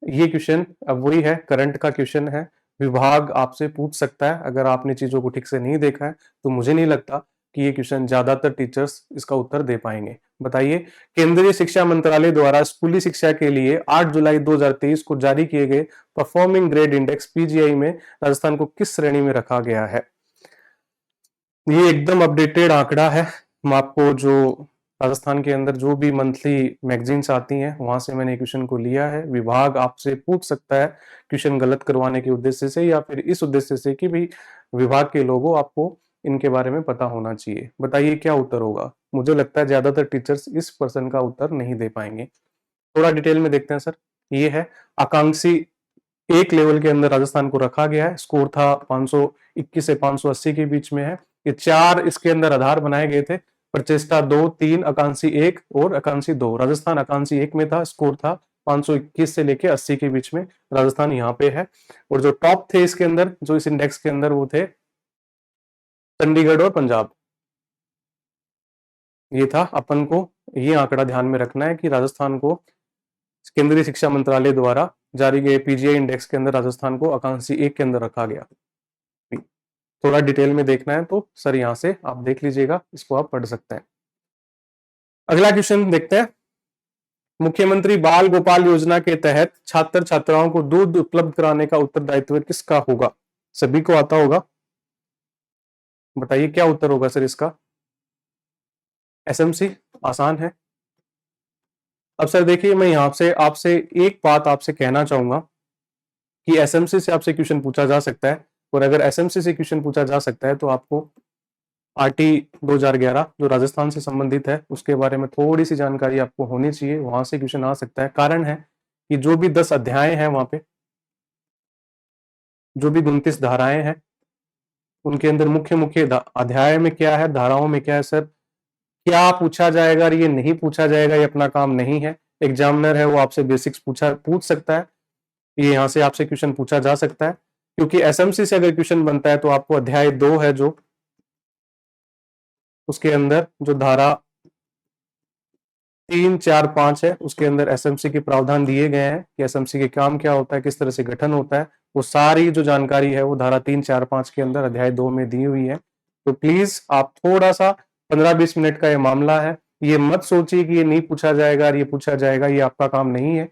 ये क्वेश्चन अब वही है, करंट का क्वेश्चन है। विभाग आपसे पूछ सकता है, अगर आपने चीजों को ठीक से नहीं देखा है तो मुझे नहीं लगता कि ये क्वेश्चन ज्यादातर टीचर्स इसका उत्तर दे पाएंगे। बताइए। केंद्रीय शिक्षा मंत्रालय द्वारा स्कूली शिक्षा के लिए 8 जुलाई 2023 को जारी किए गए परफॉर्मिंग ग्रेड इंडेक्स पीजीआई में राजस्थान को किस श्रेणी में रखा गया है? ये एकदम अपडेटेड आंकड़ा है। मैं आपको जो राजस्थान के अंदर जो भी मंथली मैगजीन्स आती हैं वहां से मैंने क्वेश्चन को लिया है। विभाग आपसे पूछ सकता है क्वेश्चन गलत करवाने के उद्देश्य से, या फिर इस उद्देश्य से कि भाई विभाग के लोगों आपको इनके बारे में पता होना चाहिए। बताइए क्या उत्तर होगा? मुझे लगता है ज्यादातर टीचर्स इस प्रश्न का उत्तर नहीं दे पाएंगे। थोड़ा डिटेल में देखते हैं सर। ये है। आकांक्षी 1 लेवल के अंदर राजस्थान को रखा गया है। स्कोर था 521 से 580 के बीच में है। ये 4 इसके अंदर आधार बनाए गए थे, प्रचेष्टा 2, 3, आकांक्षी 1 और आकांक्षी 2। राजस्थान आकांक्षी 1 में था, स्कोर था 521 से लेके 80 के बीच में, राजस्थान यहाँ पे है। और जो टॉप थे इसके अंदर, जो इस इंडेक्स के अंदर, वो थे चंडीगढ़ और पंजाब। ये था, अपन को ये आंकड़ा ध्यान में रखना है कि राजस्थान को केंद्रीय शिक्षा मंत्रालय द्वारा जारी गए पीजीआई इंडेक्स के अंदर राजस्थान को आकांक्षी 1 के अंदर रखा गया। थोड़ा डिटेल में देखना है तो सर यहां से आप देख लीजिएगा, इसको आप पढ़ सकते हैं। अगला क्वेश्चन देखते हैं। मुख्यमंत्री बाल गोपाल योजना के तहत छात्र छात्राओं को दूध उपलब्ध कराने का उत्तरदायित्व किसका होगा? सभी को आता होगा, बताइए क्या उत्तर होगा सर इसका? एसएमसी, आसान है। अब सर देखिए, मैं यहां से आपसे एक बात आपसे कहना चाहूंगा कि एसएमसी से आपसे क्वेश्चन पूछा जा सकता है, और अगर एसएमसी से क्वेश्चन पूछा जा सकता है तो आपको आरटी 2011 जो राजस्थान से संबंधित है उसके बारे में थोड़ी सी जानकारी आपको होनी चाहिए, वहां से क्वेश्चन आ सकता है। कारण है कि जो भी 10 अध्याय हैं वहां पे, जो भी 29 धाराएं हैं, उनके अंदर मुख्य मुख्य अध्याय में क्या है, धाराओं में क्या है सर, क्या पूछा जाएगा और ये नहीं पूछा जाएगा, ये अपना काम नहीं है। एग्जामिनर है वो आपसे बेसिक्स पूछ सकता है, ये यहाँ से आपसे क्वेश्चन पूछा जा सकता है। क्योंकि एसएमसी से अगर क्वेश्चन बनता है तो आपको अध्याय 2 है जो, उसके अंदर जो धारा 3, 4, 5 है, उसके अंदर एसएमसी के प्रावधान दिए गए हैं कि एसएमसी के काम क्या होता है, किस तरह से गठन होता है, वो सारी जो जानकारी है वो धारा 3, 4, 5 के अंदर अध्याय 2 में दी हुई है। तो प्लीज आप थोड़ा सा 15-20 मिनट का ये मामला है, ये मत सोचिए कि ये नहीं पूछा जाएगा और ये पूछा जाएगा, ये आपका काम नहीं है।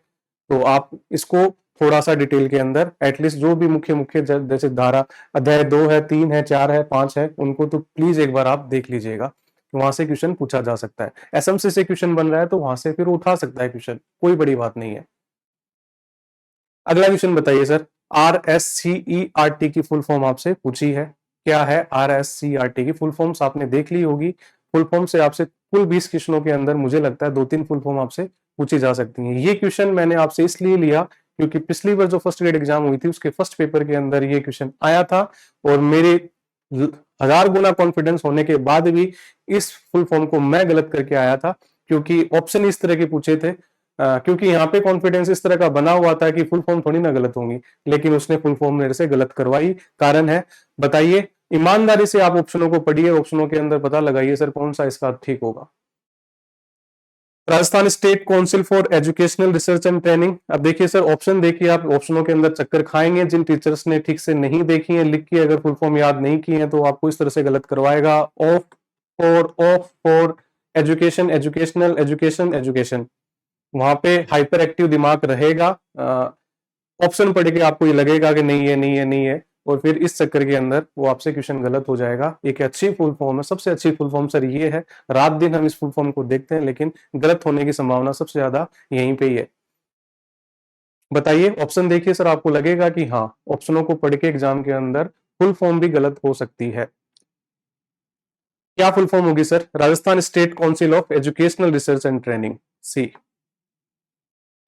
तो आप इसको थोड़ा सा डिटेल के अंदर एटलीस्ट जो भी मुख्य मुख्य जैसे धारा अध्याय 2 है, 3 है, 4 है, 5 है, उनको तो प्लीज एक बार आप देख लीजिएगा, वहां से क्वेश्चन पूछा जा सकता है। एसएमसी से क्वेश्चन बन रहा है तो वहां से फिर उठा सकता है क्वेश्चन, कोई बड़ी बात नहीं है। अगला क्वेश्चन बताइए सर, RSCERT की फुल फॉर्म आपसे पूछी है, क्या है RSCERT की फुल फॉर्म्स? आपने देख ली होगी। फुल फॉर्म से आपसे कुल 20 क्वेश्चनों के अंदर मुझे लगता है 2-3 फुल फॉर्म आपसे पूछी जा सकती हैं। ये क्वेश्चन मैंने आपसे इसलिए लिया क्योंकि पिछली बार जो फर्स्ट ग्रेड एग्जाम हुई थी उसके फर्स्ट पेपर के अंदर ये क्वेश्चन आया था, और मेरे 1000 गुना कॉन्फिडेंस होने के बाद भी इस फुल फॉर्म को मैं गलत करके आया था, क्योंकि ऑप्शन इस तरह के पूछे थे। क्योंकि यहाँ पे कॉन्फिडेंस इस तरह का बना हुआ था कि फुल फॉर्म थोड़ी ना गलत होंगी, लेकिन उसने फुल फॉर्म मेरे से गलत करवाई। कारण है, बताइए, ईमानदारी से आप ऑप्शनों को पढ़िए, ऑप्शनों के अंदर पता लगाइए सर कौन सा इसका ठीक होगा। Rajasthan state council for educational research and training. अब देखिए सर, ऑप्शन देखिए, आप ऑप्शनों के अंदर चक्कर खाएंगे। जिन टीचर्स ने ठीक से नहीं देखी है, लिख के अगर फुल फॉर्म याद नहीं की है तो आपको इस तरह से गलत करवाएगा। Of for education, educational, education, education, वहां पे हाइपर एक्टिव दिमाग रहेगा। ऑप्शन पढ़ के आपको ये लगेगा कि नहीं है, नहीं है, नहीं है, और फिर इस चक्कर के अंदर वो आपसे क्वेश्चन गलत हो जाएगा। एक अच्छी फुल फॉर्म है, सबसे अच्छी फुल फॉर्म सर ये है। रात दिन हम इस फुल फॉर्म को देखते हैं, लेकिन गलत होने की संभावना सबसे ज्यादा यहीं पे ही है। बताइए, ऑप्शन देखिए सर, आपको लगेगा कि हाँ, ऑप्शनों को पढ़ के एग्जाम के अंदर फुल फॉर्म भी गलत हो सकती है। क्या फुल फॉर्म होगी sir? Rajasthan state council of educational research and training, C.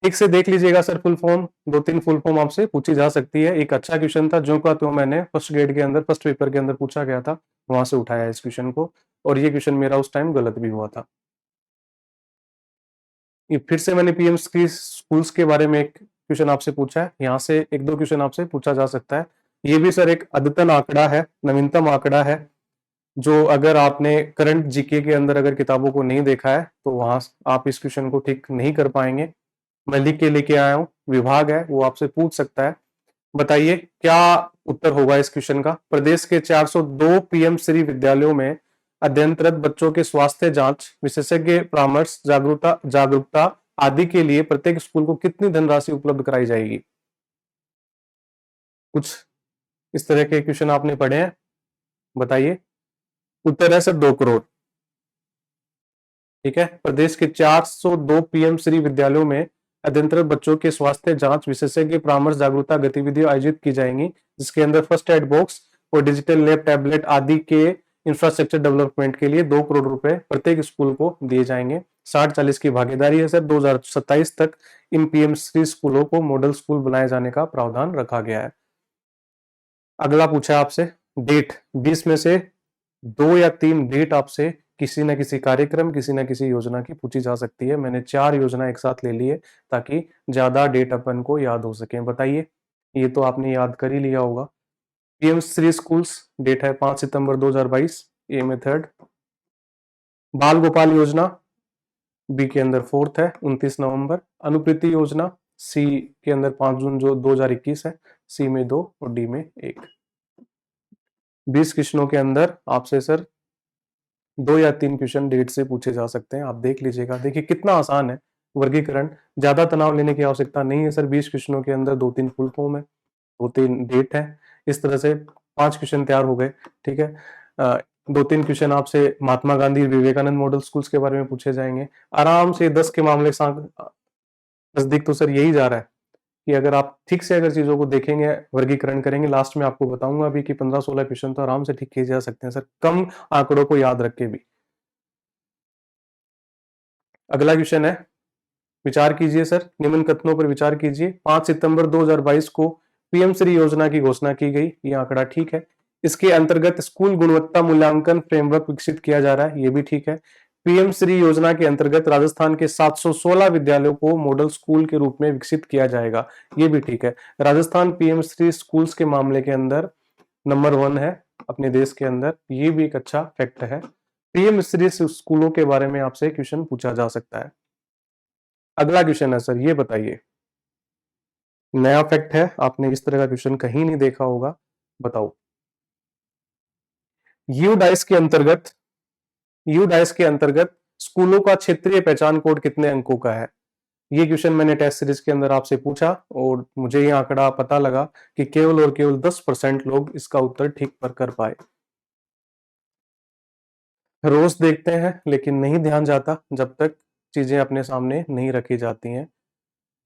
ठीक से देख लीजिएगा sir, full form 2-3 full form आपसे पूछी जा सकती है। एक अच्छा क्वेश्चन था जो का तो मैंने फर्स्ट ग्रेड के अंदर फर्स्ट पेपर के अंदर पूछा गया था, वहां से उठाया इस क्वेश्चन को, और ये क्वेश्चन मेरा उस टाइम गलत भी हुआ था। ये फिर से मैंने पीएम की स्कूल्स के बारे में एक क्वेश्चन आपसे पूछा है, यहाँ से 1-2 क्वेश्चन आपसे पूछा जा सकता है। ये भी सर एक अद्यतन आंकड़ा है, नवीनतम आंकड़ा है, जो अगर आपने करंट जीके के अंदर अगर किताबों को नहीं देखा है तो वहां आप इस क्वेश्चन को ठीक नहीं कर पाएंगे। मैं लिख के लेके आया हूँ, विभाग है वो आपसे पूछ सकता है। बताइए क्या उत्तर होगा इस क्वेश्चन का? प्रदेश के 402 पीएम श्री विद्यालयों में अध्ययनरत बच्चों के स्वास्थ्य जांच, विशेषज्ञ परामर्श, जागरूकता आदि के लिए प्रत्येक स्कूल को कितनी धनराशि उपलब्ध कराई जाएगी? कुछ इस तरह के क्वेश्चन आपने पढ़े हैं, बताइए। उत्तर है सर 2 करोड़। ठीक है, प्रदेश के 402 पीएम श्री विद्यालयों में अध्ययनरत बच्चों के स्वास्थ्य जांच, विशेषज्ञ परामर्श, जागरूकता गतिविधियां आयोजित की जाएंगी, जिसके अंदर फर्स्ट एड बॉक्स और डिजिटल लैब, टैबलेट आदि के इंफ्रास्ट्रक्चर डेवलपमेंट के लिए 2 करोड़ रुपए प्रत्येक स्कूल को दिए जाएंगे। 60-40 की भागीदारी है सर। 2027 तक इन पीएम श्री स्कूलों को मॉडल स्कूल बनाए जाने का प्रावधान रखा गया है। अगला पूछा आपसे डेट, 20 में से 2 या 3 डेट आपसे किसी न किसी कार्यक्रम, किसी न किसी योजना की पूछी जा सकती है। मैंने 4 योजना एक साथ ले ली है ताकि ज्यादा डेट अपन को याद हो सके। बताइए, ये तो आपने याद कर ही लिया होगा। पीएम श्री स्कूल्स डेट है 5 सितंबर 2022, ए मेथड। बाल गोपाल योजना बी के अंदर 4th है 29 नवंबर। अनुप्रीति योजना सी के अंदर 5 जून जो 2021 है, सी में 2 और डी में 1। 20 क्वेश्चनों के अंदर आपसे सर 2 या 3 क्वेश्चन डेट से पूछे जा सकते हैं। आप देख लीजिएगा, देखिए कितना आसान है वर्गीकरण, ज्यादा तनाव लेने की आवश्यकता नहीं है सर। 20 क्वेश्चनों के अंदर 2-3 फुल फॉर्म है, 2-3 डेट है, इस तरह से 5 क्वेश्चन तैयार हो गए। ठीक है, 2-3 क्वेश्चन आपसे महात्मा गांधी विवेकानंद मॉडल स्कूल्स के बारे में पूछे जाएंगे आराम से। 10 के मामले नजदीक तो सर यही जा रहा है कि अगर आप ठीक से अगर चीजों को देखेंगे, वर्गीकरण करेंगे, लास्ट में आपको बताऊंगा अभी कि 15-16 क्वेश्चन तो आराम से ठीक किए जा सकते हैं सर, कम आंकड़ों को याद रख के भी। अगला क्वेश्चन है, विचार कीजिए सर, निम्न कथनों पर विचार कीजिए। 5 सितंबर 2022 को पीएम श्री योजना की घोषणा की गई, ये आंकड़ा ठीक है। इसके अंतर्गत स्कूल गुणवत्ता मूल्यांकन फ्रेमवर्क विकसित किया जा रहा है, ये भी ठीक है। पीएम श्री योजना के अंतर्गत राजस्थान के 716 विद्यालयों को मॉडल स्कूल के रूप में विकसित किया जाएगा, ये भी ठीक है। राजस्थान पीएम श्री स्कूल्स के मामले के अंदर नंबर 1 है अपने देश के अंदर, ये भी एक अच्छा फैक्ट है। पीएम श्री स्कूलों के बारे में आपसे क्वेश्चन पूछा जा सकता है। अगला क्वेश्चन है सर, ये बताइए, नया फैक्ट है, आपने इस तरह का क्वेश्चन कहीं नहीं देखा होगा, बताओ। यूडाइस के अंतर्गत स्कूलों का क्षेत्रीय पहचान कोड कितने अंकों का है? ये क्वेश्चन मैंने टेस्ट सीरीज के अंदर आपसे पूछा और मुझे ये आंकड़ा पता लगा कि केवल और केवल 10% लोग इसका उत्तर ठीक पर कर पाए। रोज देखते हैं लेकिन नहीं ध्यान जाता जब तक चीजें अपने सामने नहीं रखी जाती हैं।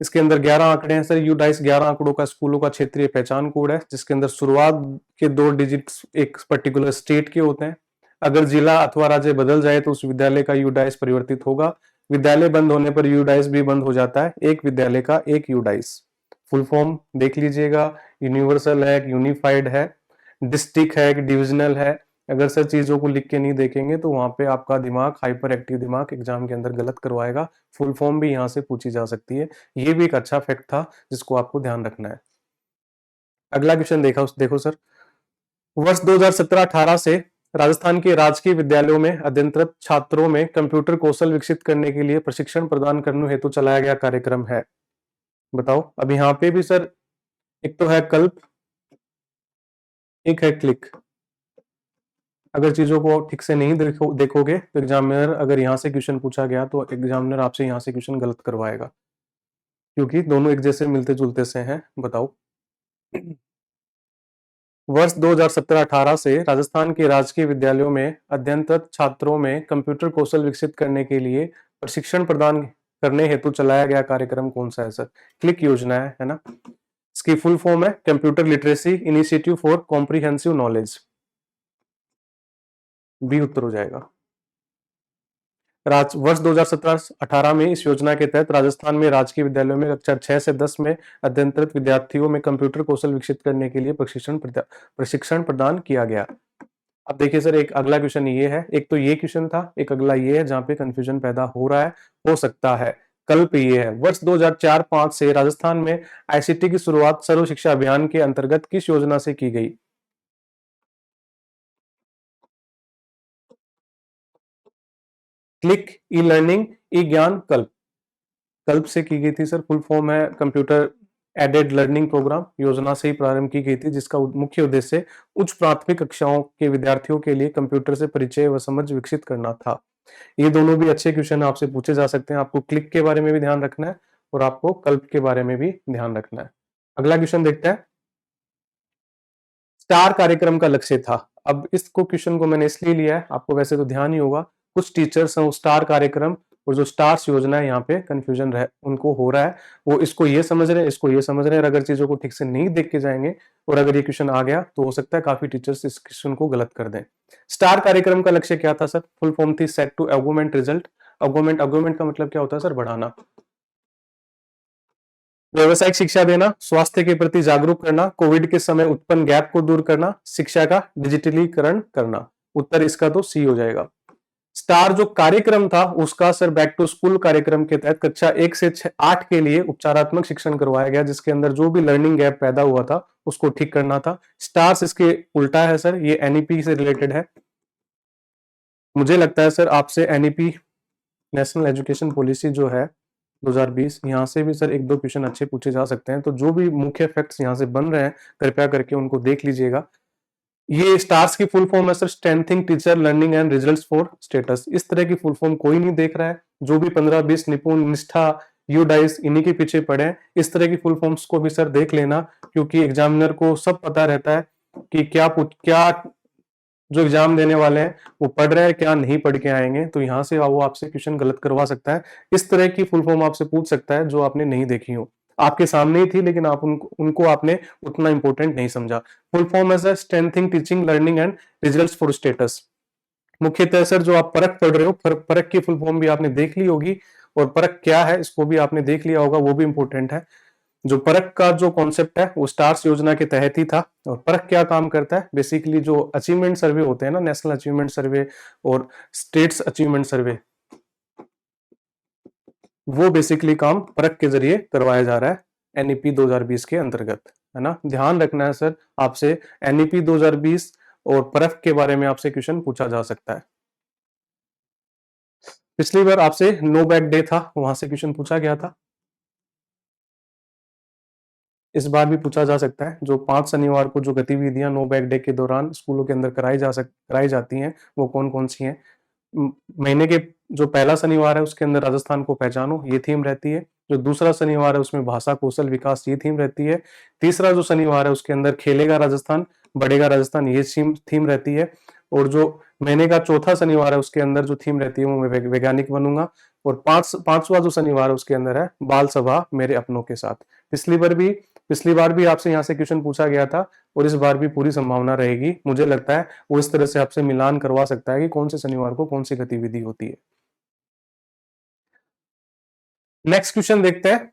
इसके अंदर 11 आंकड़े हैं सर। यूडाइस 11 आंकड़ों का स्कूलों का क्षेत्रीय पहचान कोड है, जिसके अंदर शुरुआत के 2 डिजिट्स एक पर्टिकुलर स्टेट के होते हैं। अगर जिला अथवा राज्य बदल जाए तो उस विद्यालय का यूडाइस परिवर्तित होगा। विद्यालय बंद होने पर यूडाइस भी बंद हो जाता है। एक विद्यालय का एक यूडाइस। फुल फॉर्म देख लीजिएगा, यूनिवर्सल है, यूनिफाइड है, डिस्ट्रिक्ट है, डिविजनल है। अगर सर चीजों को लिख के नहीं देखेंगे तो वहां पे आपका दिमाग, हाइपर एक्टिव दिमाग, एग्जाम के अंदर गलत करवाएगा। फुल फॉर्म भी यहाँ से पूछी जा सकती है, ये भी एक अच्छा फैक्ट था जिसको आपको ध्यान रखना है। अगला क्वेश्चन देखो सर, वर्ष 2017-18 से राजस्थान के राजकीय विद्यालयों में अध्ययनरत छात्रों में कंप्यूटर कौशल विकसित करने के लिए प्रशिक्षण प्रदान करने हेतु चलाया गया कार्यक्रम है। बताओ, अब यहाँ पे भी सर एक तो है कल्प, एक है क्लिक। अगर चीजों को ठीक से नहीं देखोगे तो एग्जामिनर, अगर यहाँ से क्वेश्चन पूछा गया तो एग्जामिनर आपसे यहाँ से क्वेश्चन गलत करवाएगा, क्योंकि दोनों एक जैसे मिलते जुलते से हैं। बताओ, वर्ष 2017-18 से राजस्थान के राजकीय विद्यालयों में अध्ययनरत छात्रों में कंप्यूटर कौशल विकसित करने के लिए प्रशिक्षण प्रदान करने हेतु चलाया गया कार्यक्रम कौन सा है सर? क्लिक योजना है ना। इसकी फुल फॉर्म है computer literacy initiative for comprehensive knowledge, B उत्तर हो जाएगा। वर्ष 2017-18 में इस योजना के तहत राजस्थान में राजकीय विद्यालयों में कक्षा 6 से 10 में अध्ययनरत विद्यार्थियों में कंप्यूटर कौशल विकसित करने के लिए प्रशिक्षण प्रदान किया गया। अब देखिए सर, एक अगला क्वेश्चन ये है, एक तो ये क्वेश्चन था, एक अगला ये है जहां पे कंफ्यूजन पैदा हो रहा है, हो सकता है। कल्प ये है, वर्ष 2004-5 से राजस्थान में आईसीटी की शुरुआत सर्व शिक्षा अभियान के अंतर्गत किस योजना से की गई? क्लिक, ई लर्निंग, ई ज्ञान, कल्प। कल्प से की गई थी सर। फुल फॉर्म है कंप्यूटर एडेड लर्निंग प्रोग्राम, योजना से ही प्रारंभ की गई थी, जिसका मुख्य उद्देश्य उच्च प्राथमिक कक्षाओं के विद्यार्थियों के लिए कंप्यूटर से परिचय व समझ विकसित करना था। ये दोनों भी अच्छे क्वेश्चन आपसे पूछे जा सकते हैं। आपको क्लिक के बारे में भी ध्यान रखना है और आपको कल्प के बारे में भी ध्यान रखना है। अगला क्वेश्चन देखते हैं, स्टार कार्यक्रम का लक्ष्य था। अब इसको क्वेश्चन को मैंने इसलिए लिया है, आपको वैसे तो ध्यान ही होगा, कुछ टीचर्स हैं स्टार कार्यक्रम और जो स्टार्स योजना है यहाँ पे कंफ्यूजन उनको हो रहा है। वो इसको ये समझ रहे हैं, इसको ये समझ रहे हैं, और अगर चीजों को ठीक से नहीं देख के जाएंगे और अगर ये क्वेश्चन आ गया तो हो सकता है काफी टीचर्स इस क्वेश्चन को गलत कर दें। स्टार कार्यक्रम का लक्ष्य क्या था सर? फुल फॉर्म थी सेट टू ऑगमेंट रिजल्ट अगुमेंट का मतलब क्या होता है सर? बढ़ाना। व्यवसायिक शिक्षा देना, स्वास्थ्य के प्रति जागरूक करना, कोविड के समय उत्पन्न गैप को दूर करना, शिक्षा का डिजिटलीकरण करना। उत्तर इसका तो सी हो जाएगा। स्टार जो कार्यक्रम था उसका सर बैक टू स्कूल कार्यक्रम के तहत कक्षा 1 से 8 के लिए उपचारात्मक शिक्षण करवाया गया, जिसके अंदर जो भी लर्निंग गैप पैदा हुआ था उसको ठीक करना था। स्टार्स इसके उल्टा है सर, ये एनईपी से रिलेटेड है। मुझे लगता है सर आपसे एनईपी नेशनल एजुकेशन पॉलिसी जो है 2020, यहाँ से भी सर एक दो क्वेश्चन अच्छे पूछे जा सकते हैं। तो जो भी मुख्य फैक्ट्स यहाँ से बन रहे हैं कृपया करके उनको देख लीजिएगा। ये स्टार्स की फुल फॉर्म है sir strengthening teacher learning and results for status. इस तरह की फुल फॉर्म कोई नहीं देख रहा है। जो भी 15-20 निपुण निष्ठा यूडाइस इन्हीं के पीछे पड़े हैं। इस तरह की फुल फॉर्म्स को भी सर देख लेना, क्योंकि एग्जामिनर को सब पता रहता है कि क्या जो एग्जाम देने वाले हैं वो पढ़ रहे हैं, क्या नहीं पढ़ के आएंगे। तो यहाँ से वो आपसे क्वेश्चन गलत करवा सकता है। इस तरह की फुल फॉर्म आपसे पूछ सकता है जो आपने नहीं देखी हो, आपके सामने ही थी लेकिन आप उनको आपने उतना इंपॉर्टेंट नहीं समझा। फुल फॉर्म है sir strengthening teaching learning and results for status. मुख्यतः सर जो आप परख पढ़ रहे हो, परख की फुल फॉर्म भी आपने देख ली होगी, और परख क्या है इसको भी आपने देख लिया होगा, वो भी इंपॉर्टेंट है। जो परख का जो कॉन्सेप्ट है वो स्टार्स योजना के तहत ही था। और परख क्या काम करता है? बेसिकली जो अचीवमेंट सर्वे होते हैं ना, नेशनल अचीवमेंट सर्वे और स्टेट्स अचीवमेंट सर्वे, वो बेसिकली काम परख के जरिए करवाया जा रहा है एनईपी 2020 के अंतर्गत, है ना। ध्यान रखना है सर आपसे एनईपी 2020 और परख के बारे में आपसे क्वेश्चन पूछा जा सकता है। पिछली बार आपसे नो बैक डे था, वहां से क्वेश्चन पूछा गया था। इस बार भी पूछा जा सकता है। जो 5 शनिवार को जो गतिविधियां नो बैक डे के दौरान स्कूलों के अंदर कराई जाती हैं वो कौन कौन सी हैं? महीने के जो पहला शनिवार है उसके अंदर राजस्थान को पहचानो, ये थीम रहती है। जो दूसरा शनिवार है उसमें भाषा कौशल विकास, ये थीम रहती है। तीसरा जो शनिवार है उसके अंदर खेलेगा राजस्थान, बढ़ेगा राजस्थान, ये थीम रहती है। और जो महीने का चौथा शनिवार है उसके अंदर जो थीम रहती है वो मैं वैज्ञानिक बनूंगा। और पांचवा जो शनिवार है उसके अंदर है बाल सभा मेरे अपनों के साथ। पिछली बार भी आपसे यहाँ से क्वेश्चन पूछा गया था और इस बार भी पूरी संभावना रहेगी। मुझे लगता है वो इस तरह से आपसे मिलान करवा सकता है कि कौन से शनिवार को कौन सी गतिविधि होती है। नेक्स्ट क्वेश्चन देखते हैं।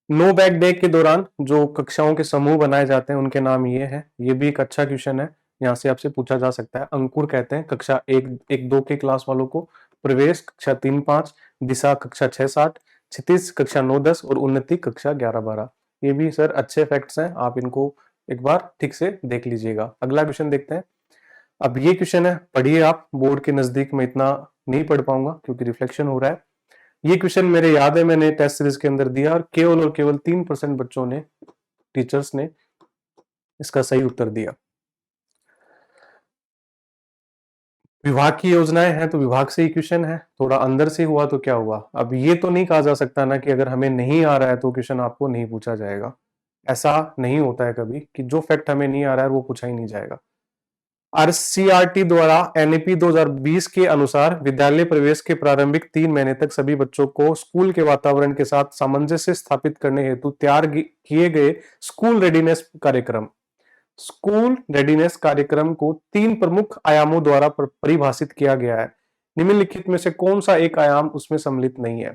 नो बैक डे के दौरान जो कक्षाओं के समूह बनाए जाते हैं उनके नाम ये है। ये भी एक अच्छा क्वेश्चन है, यहाँ से आपसे पूछा जा सकता है। अंकुर कहते हैं कक्षा 1-2 के क्लास वालों को, प्रवेश कक्षा 3-5, दिशा कक्षा 6-7, क्षितिज कक्षा 9-10 और उन्नति कक्षा 11-12। ये भी सर अच्छे फैक्ट्स हैं, आप इनको एक बार ठीक से देख लीजिएगा। अगला क्वेश्चन देखते हैं। अब ये क्वेश्चन है, पढ़िए आप, बोर्ड के नजदीक में इतना नहीं पढ़ पाऊंगा क्योंकि रिफ्लेक्शन हो रहा है। ये क्वेश्चन मेरे याद है मैंने टेस्ट सीरीज के अंदर दिया और केवल 3% बच्चों ने, टीचर्स ने इसका सही उत्तर दिया। विभाग की योजनाएं हैं तो विभाग से ही क्वेश्चन है, थोड़ा अंदर से हुआ तो क्या हुआ। अब ये तो नहीं कहा जा सकता ना कि अगर हमें नहीं आ रहा है तो क्वेश्चन आपको नहीं पूछा जाएगा। ऐसा नहीं होता है कभी कि जो फैक्ट हमें नहीं आ रहा है वो पूछा ही नहीं जाएगा। आरसीईआरटी द्वारा एनईपी 2020 के अनुसार विद्यालय प्रवेश के प्रारंभिक 3 महीने तक सभी बच्चों को स्कूल के वातावरण के साथ सामंजस्य स्थापित करने हेतु तैयार किए गए स्कूल रेडीनेस कार्यक्रम को 3 प्रमुख आयामों द्वारा परिभाषित किया गया है। निम्नलिखित में से कौन सा एक आयाम उसमें सम्मिलित नहीं है?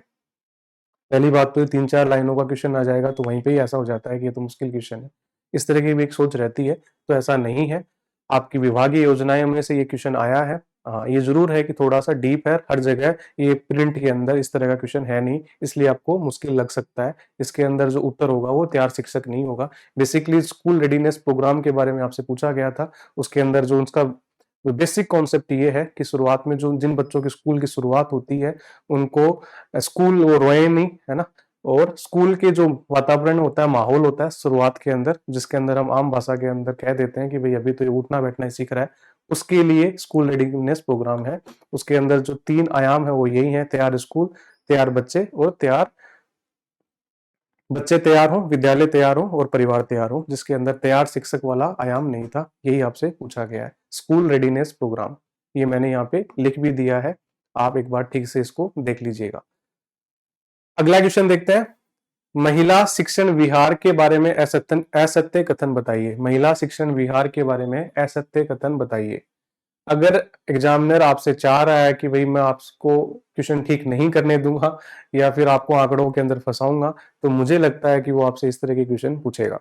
पहली बात तो 3-4 लाइनों का क्वेश्चन आ जाएगा तो वहीं पे ही ऐसा हो जाता है कि ये तो मुश्किल क्वेश्चन है। इस तरह की भी एक सोच रहती है, तो ऐसा नहीं है। आपकी विभागीय योजनाएं में से ये क्वेश्चन आया है। हाँ, ये जरूर है कि थोड़ा सा डीप है, हर जगह ये प्रिंट के अंदर इस तरह का क्वेश्चन है नहीं, इसलिए आपको मुश्किल लग सकता है। इसके अंदर जो उत्तर होगा वो तैयार शिक्षक नहीं होगा। बेसिकली स्कूल रेडीनेस प्रोग्राम के बारे में आपसे पूछा गया था, उसके अंदर जो उसका बेसिक कॉन्सेप्ट ये है कि शुरुआत में जो जिन बच्चों की स्कूल की शुरुआत होती है उनको स्कूल वो रोए नहीं, है ना। और स्कूल के जो वातावरण होता है, माहौल होता है शुरुआत के अंदर, जिसके अंदर हम आम भाषा के अंदर कह देते हैं कि भाई अभी तो ये उठना बैठना ही सीख रहा है, उसके लिए स्कूल रेडीनेस प्रोग्राम है। उसके अंदर जो 3 आयाम है वो यही है, तैयार स्कूल, तैयार बच्चे और बच्चे तैयार हो, विद्यालय तैयार हो और परिवार तैयार हो, जिसके अंदर तैयार शिक्षक वाला आयाम नहीं था। यही आपसे पूछा गया है, स्कूल रेडीनेस प्रोग्राम। ये मैंने यहाँ पे लिख भी दिया है, आप एक बार ठीक से इसको देख लीजिएगा। अगला क्वेश्चन देखते हैं। महिला शिक्षण विहार के बारे में असत्य कथन बताइए। महिला शिक्षण विहार के बारे में असत्य कथन बताइए। अगर एग्जामिनर आपसे चाह रहा है कि भाई मैं आपको क्वेश्चन ठीक नहीं करने दूंगा या फिर आपको आंकड़ों के अंदर फंसाऊंगा, तो मुझे लगता है कि वो आपसे इस तरह के क्वेश्चन पूछेगा।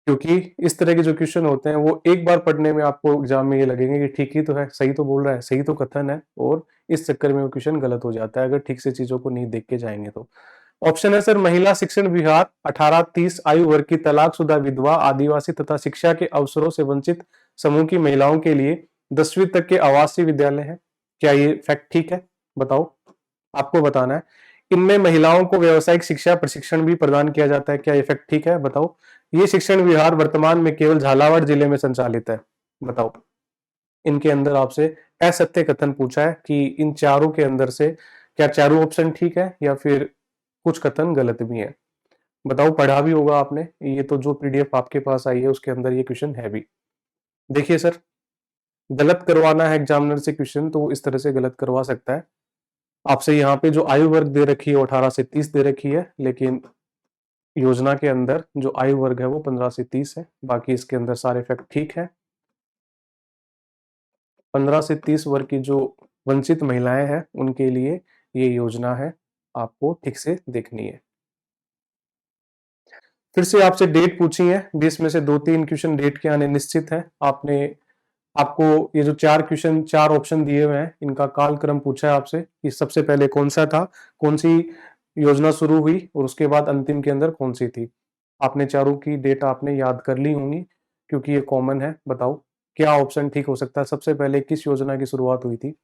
क्योंकि इस तरह के जो क्वेश्चन होते हैं वो एक बार पढ़ने में आपको एग्जाम में ये लगेंगे कि ठीक ही तो है, सही तो बोल रहा है, सही तो कथन है, और इस चक्कर में वो क्वेश्चन गलत हो जाता है अगर ठीक से चीजों को नहीं देख के जाएंगे तो। ऑप्शन है सर, महिला शिक्षण विभाग 18-30 आयु वर्ग की तलाकशुदा विधवा, आदिवासी तथा शिक्षा के अवसरों से वंचित समूह की महिलाओं के लिए 10वीं तक के आवासीय विद्यालय है। क्या ये फैक्ट ठीक है? बताओ, आपको बताना है। इनमें महिलाओं को व्यावसायिक शिक्षा प्रशिक्षण भी प्रदान किया जाता है। क्या ये फैक्ट ठीक है? बताओ। ये शिक्षण विहार वर्तमान में केवल झालावाड़ जिले में संचालित है। बताओ। इनके अंदर आपसे असत्य कथन पूछा है कि इन चारों के अंदर से क्या चारों ऑप्शन ठीक है या फिर कुछ कथन गलत भी है। बताओ, पढ़ा भी होगा आपने, ये तो जो पीडीएफ आपके पास आई है उसके अंदर ये क्वेश्चन है भी। देखिए सर, गलत करवाना है एग्जामिनर से क्वेश्चन तो इस तरह से गलत करवा सकता है। आपसे यहाँ पे जो आयु वर्ग दे रखी है वो 18 से 30 दे रखी है, लेकिन योजना के अंदर जो आयु वर्ग है वो 15 से 30 है। बाकी इसके अंदर सारे फैक्ट ठीक है। 15 से 30 वर्ग की जो वंचित महिलाएं हैं उनके लिए ये योजना है, आपको ठीक से देखनी है। फिर से आपसे डेट पूछी है, 20 में से 2-3 क्वेश्चन डेट के आने निश्चित है। आपको ये जो 4 क्वेश्चन 4 ऑप्शन दिए हुए हैं इनका कालक्रम पूछा है आपसे कि सबसे पहले कौन सा था, कौन सी योजना शुरू हुई और उसके बाद अंतिम के अंदर कौन सी थी। आपने चारों की डेट आपने याद कर ली होंगी क्योंकि ये कॉमन है। बताओ क्या ऑप्शन ठीक हो सकता है? सबसे पहले किस योजना की शुरुआत हुई थी?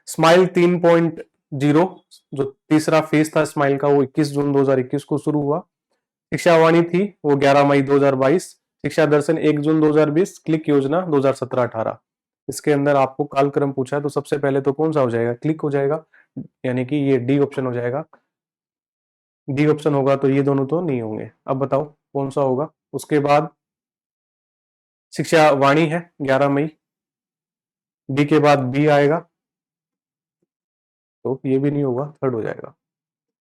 स्माइल 3.0 जो तीसरा फेज था स्माइल का वो 21 जून 2021 को शुरू हुआ। शिक्षा वाणी थी वो 11 मई 2022। शिक्षा दर्शन 1 जून 2020। क्लिक योजना 2017-18। इसके अंदर आपको कालक्रम पूछा है तो सबसे पहले तो कौन सा हो जाएगा? क्लिक हो जाएगा, यानी कि ये डी ऑप्शन हो जाएगा। डी ऑप्शन होगा तो ये दोनों तो नहीं होंगे। अब बताओ कौन सा होगा? उसके बाद शिक्षा वाणी है 11 मई। डी के बाद बी आएगा तो ये भी नहीं होगा, थर्ड हो जाएगा।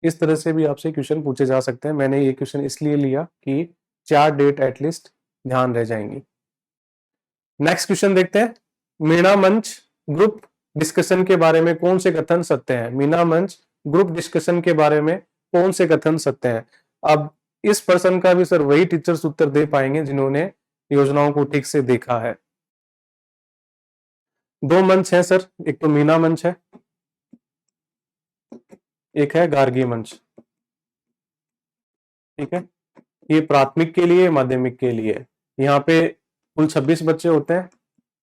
इस तरह से भी आपसे क्वेश्चन पूछे जा सकते हैं। मैंने ये क्वेश्चन इसलिए लिया कि 4 डेट एटलीस्ट ध्यान रह जाएंगी। नेक्स्ट क्वेश्चन देखते हैं। मीणा मंच ग्रुप डिस्कशन के बारे में कौन से कथन सत्य हैं? मीणा मंच ग्रुप डिस्कशन के बारे में कौन से कथन सत्य हैं? अब इस प्रश्न का भी सर वही टीचर्स उत्तर दे पाएंगे जिन्होंने योजनाओं को ठीक से देखा है। 2 मंच है सर, एक तो मीणा मंच है, एक है गार्गी मंच। ठीक है, ये प्राथमिक के लिए माध्यमिक के लिए। यहाँ पे कुल 26 बच्चे होते हैं,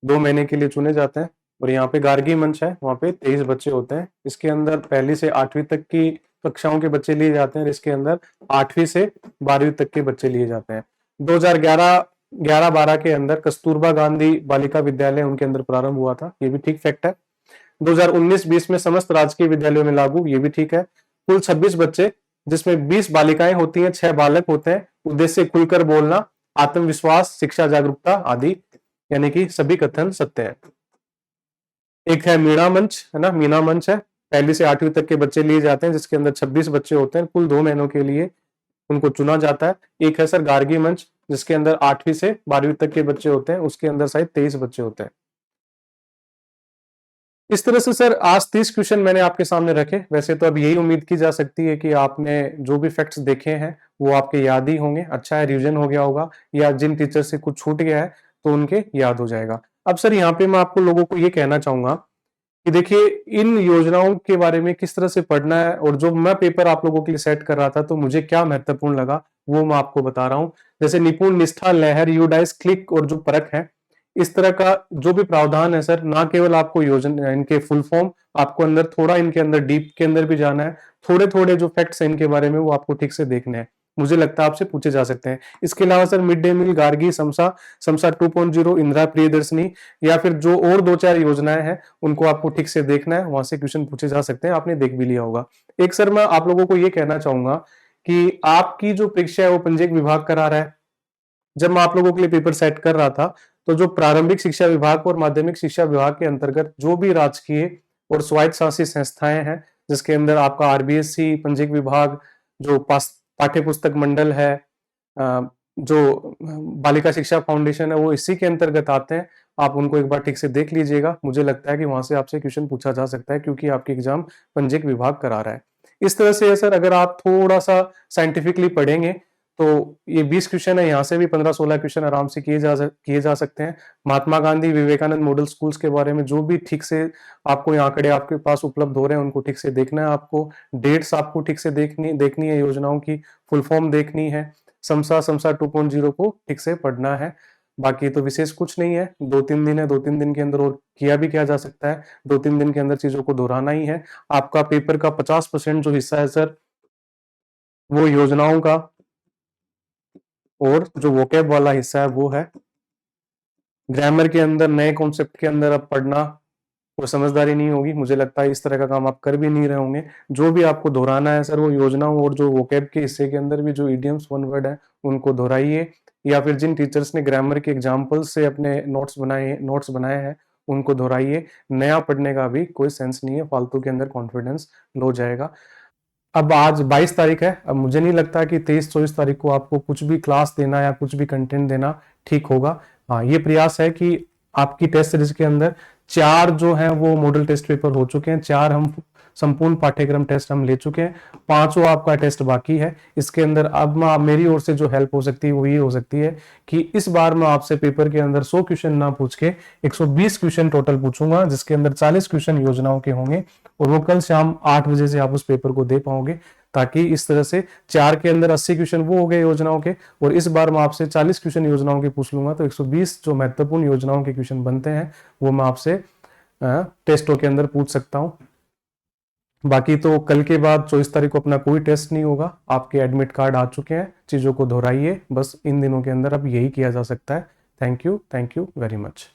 2 महीने के लिए चुने जाते हैं। और यहाँ पे गार्गी मंच है, वहाँ पे 23 बच्चे होते हैं। इसके अंदर पहली से 8वीं तक की कक्षाओं के बच्चे लिए जाते हैं। इसके अंदर 8वीं से 12वीं तक के बच्चे लिए जाते हैं। 2011-12 के अंदर कस्तूरबा गांधी बालिका विद्यालय उनके अंदर प्रारंभ हुआ था, ये भी ठीक फैक्ट है। 2019-20 में समस्त राजकीय विद्यालयों में लागू, ये भी ठीक है। कुल 26 बच्चे जिसमें 20 बालिकाएं होती हैं, 6 बालक होते हैं। उद्देश्य खुलकर बोलना, आत्मविश्वास, शिक्षा जागरूकता आदि, यानी कि सभी कथन सत्य है। एक है मीणा मंच, है ना, मीणा मंच है, पहली से 8वीं तक के बच्चे लिए जाते हैं जिसके अंदर 26 बच्चे होते हैं, कुल 2 महीनों के लिए उनको चुना जाता है। एक है सर गार्गी मंच जिसके अंदर 8वीं से 12वीं तक के बच्चे होते हैं, उसके अंदर शायद 23 बच्चे होते हैं। इस तरह से सर आज 30 क्वेश्चन मैंने आपके सामने रखे। वैसे तो अब यही उम्मीद की जा सकती है कि आपने जो भी फैक्ट्स देखे हैं वो आपके याद ही होंगे, अच्छा है रिवीजन हो गया होगा, या जिन टीचर से कुछ छूट गया है तो उनके याद हो जाएगा। अब सर यहाँ पे मैं आपको लोगों को ये कहना चाहूंगा कि देखिए इन योजनाओं के बारे में किस तरह से पढ़ना है, और जो मैं पेपर आप लोगों के लिए सेट कर रहा था तो मुझे क्या महत्वपूर्ण लगा वो मैं आपको बता रहा हूँ। जैसे निपुण, निष्ठा, लहर, यूडाइस, क्लिक और जो परख है, इस तरह का जो भी प्रावधान है सर, ना केवल आपको योजना इनके फुल फॉर्म, आपको अंदर थोड़ा इनके अंदर डीप के अंदर भी जाना है। थोड़े थोड़े जो फैक्ट्स हैं इनके बारे में वो आपको ठीक से देखने हैं, मुझे लगता है आपसे पूछे जा सकते हैं। इसके अलावा sir mid day meal, Gargi, समसा, समसा 2.0, इंदिरा प्रियदर्शनी, या फिर जो और 2-4 योजनाएं हैं उनको आपको ठीक से देखना है, वहां से क्वेश्चन पूछे जा सकते हैं, आपने देख भी लिया होगा। एक सर मैं आप लोगों को ये कहना चाहूंगा कि आपकी जो परीक्षा है वो पंजीयक विभाग करा रहा है। जब मैं आप लोगों के लिए पेपर सेट कर रहा था तो जो प्रारंभिक शिक्षा विभाग और माध्यमिक शिक्षा विभाग के अंतर्गत जो भी राजकीय और स्वायत्त शासित संस्थाएं हैं जिसके अंदर आपका आरबीएससी, पंजीयक विभाग, जो पाठ्य पुस्तक मंडल है, जो बालिका शिक्षा फाउंडेशन है वो इसी के अंतर्गत आते हैं। आप उनको एक बार ठीक से देख लीजिएगा। मुझे लगता है कि वहां से आपसे क्वेश्चन पूछा जा सकता है, क्योंकि आपकी एग्जाम पंजीयक विभाग करा रहा है। इस तरह से है सर, अगर आप थोड़ा सा साइंटिफिकली पढ़ेंगे तो ये 20 क्वेश्चन है, यहाँ से भी 15-16 क्वेश्चन आराम से किए जा सकते हैं। महात्मा गांधी विवेकानंद मॉडल स्कूल्स के बारे में जो भी ठीक से आपको ये आंकड़े आपके पास उपलब्ध हो रहे हैं उनको ठीक से देखना है आपको। डेट्स आपको ठीक से देखनी है, योजनाओं की फुल फॉर्म देखनी है, समसा 2.0 को ठीक से पढ़ना है। बाकी तो विशेष कुछ नहीं है, 2-3 दिन है, 2-3 दिन के अंदर और किया जा सकता है। 2-3 दिन के अंदर चीजों को दोहराना ही है। आपका पेपर का 50% जो हिस्सा है सर, वो योजनाओं का, और जो वोकैब वाला हिस्सा है वो है। ग्रामर के अंदर नए कॉन्सेप्ट के अंदर अब पढ़ना कोई समझदारी नहीं होगी। मुझे लगता है इस तरह का काम आप कर भी नहीं रहे होंगे। जो भी आपको दोहराना है सर, वो योजनाओं और जो वोकैब के हिस्से के अंदर भी जो इडियम्स वन वर्ड है उनको दोहराइए, या फिर जिन टीचर्स ने ग्रामर के एग्जाम्पल्स से अपने नोट्स बनाए हैं उनको दोहराइए। नया पढ़ने का भी कोई सेंस नहीं है, फालतू के अंदर कॉन्फिडेंस लो जाएगा। अब आज 22 तारीख है, अब मुझे नहीं लगता कि 23-24 तारीख को आपको कुछ भी क्लास देना या कुछ भी कंटेंट देना ठीक होगा। हाँ, ये प्रयास है कि आपकी टेस्ट सीरीज के अंदर 4 जो हैं वो मॉडल टेस्ट पेपर हो चुके हैं, 4 हम संपूर्ण पाठ्यक्रम टेस्ट हम ले चुके हैं, 5वां आपका टेस्ट बाकी है। इसके अंदर अब मेरी ओर से जो हेल्प हो सकती है वो ये हो सकती है कि इस बार मैं आपसे पेपर के अंदर 100 क्वेश्चन ना पूछ के 120 क्वेश्चन टोटल पूछूंगा, जिसके अंदर 40 क्वेश्चन योजनाओं के होंगे, और वो कल शाम 8 बजे से आप उस पेपर को दे पाओगे, ताकि इस तरह से 4 के अंदर 80 क्वेश्चन वो हो गए योजनाओं के, और इस बार मैं आपसे 40 क्वेश्चन योजनाओं के पूछ लूंगा, तो 120 जो महत्वपूर्ण योजनाओं के क्वेश्चन बनते हैं वो मैं आपसे टेस्टों के अंदर पूछ सकता हूं। बाकी तो कल के बाद 24 तारीख को अपना कोई टेस्ट नहीं होगा। आपके एडमिट कार्ड आ चुके हैं, चीजों को दोहराइए, बस इन दिनों के अंदर अब यही किया जा सकता है। Thank you very much.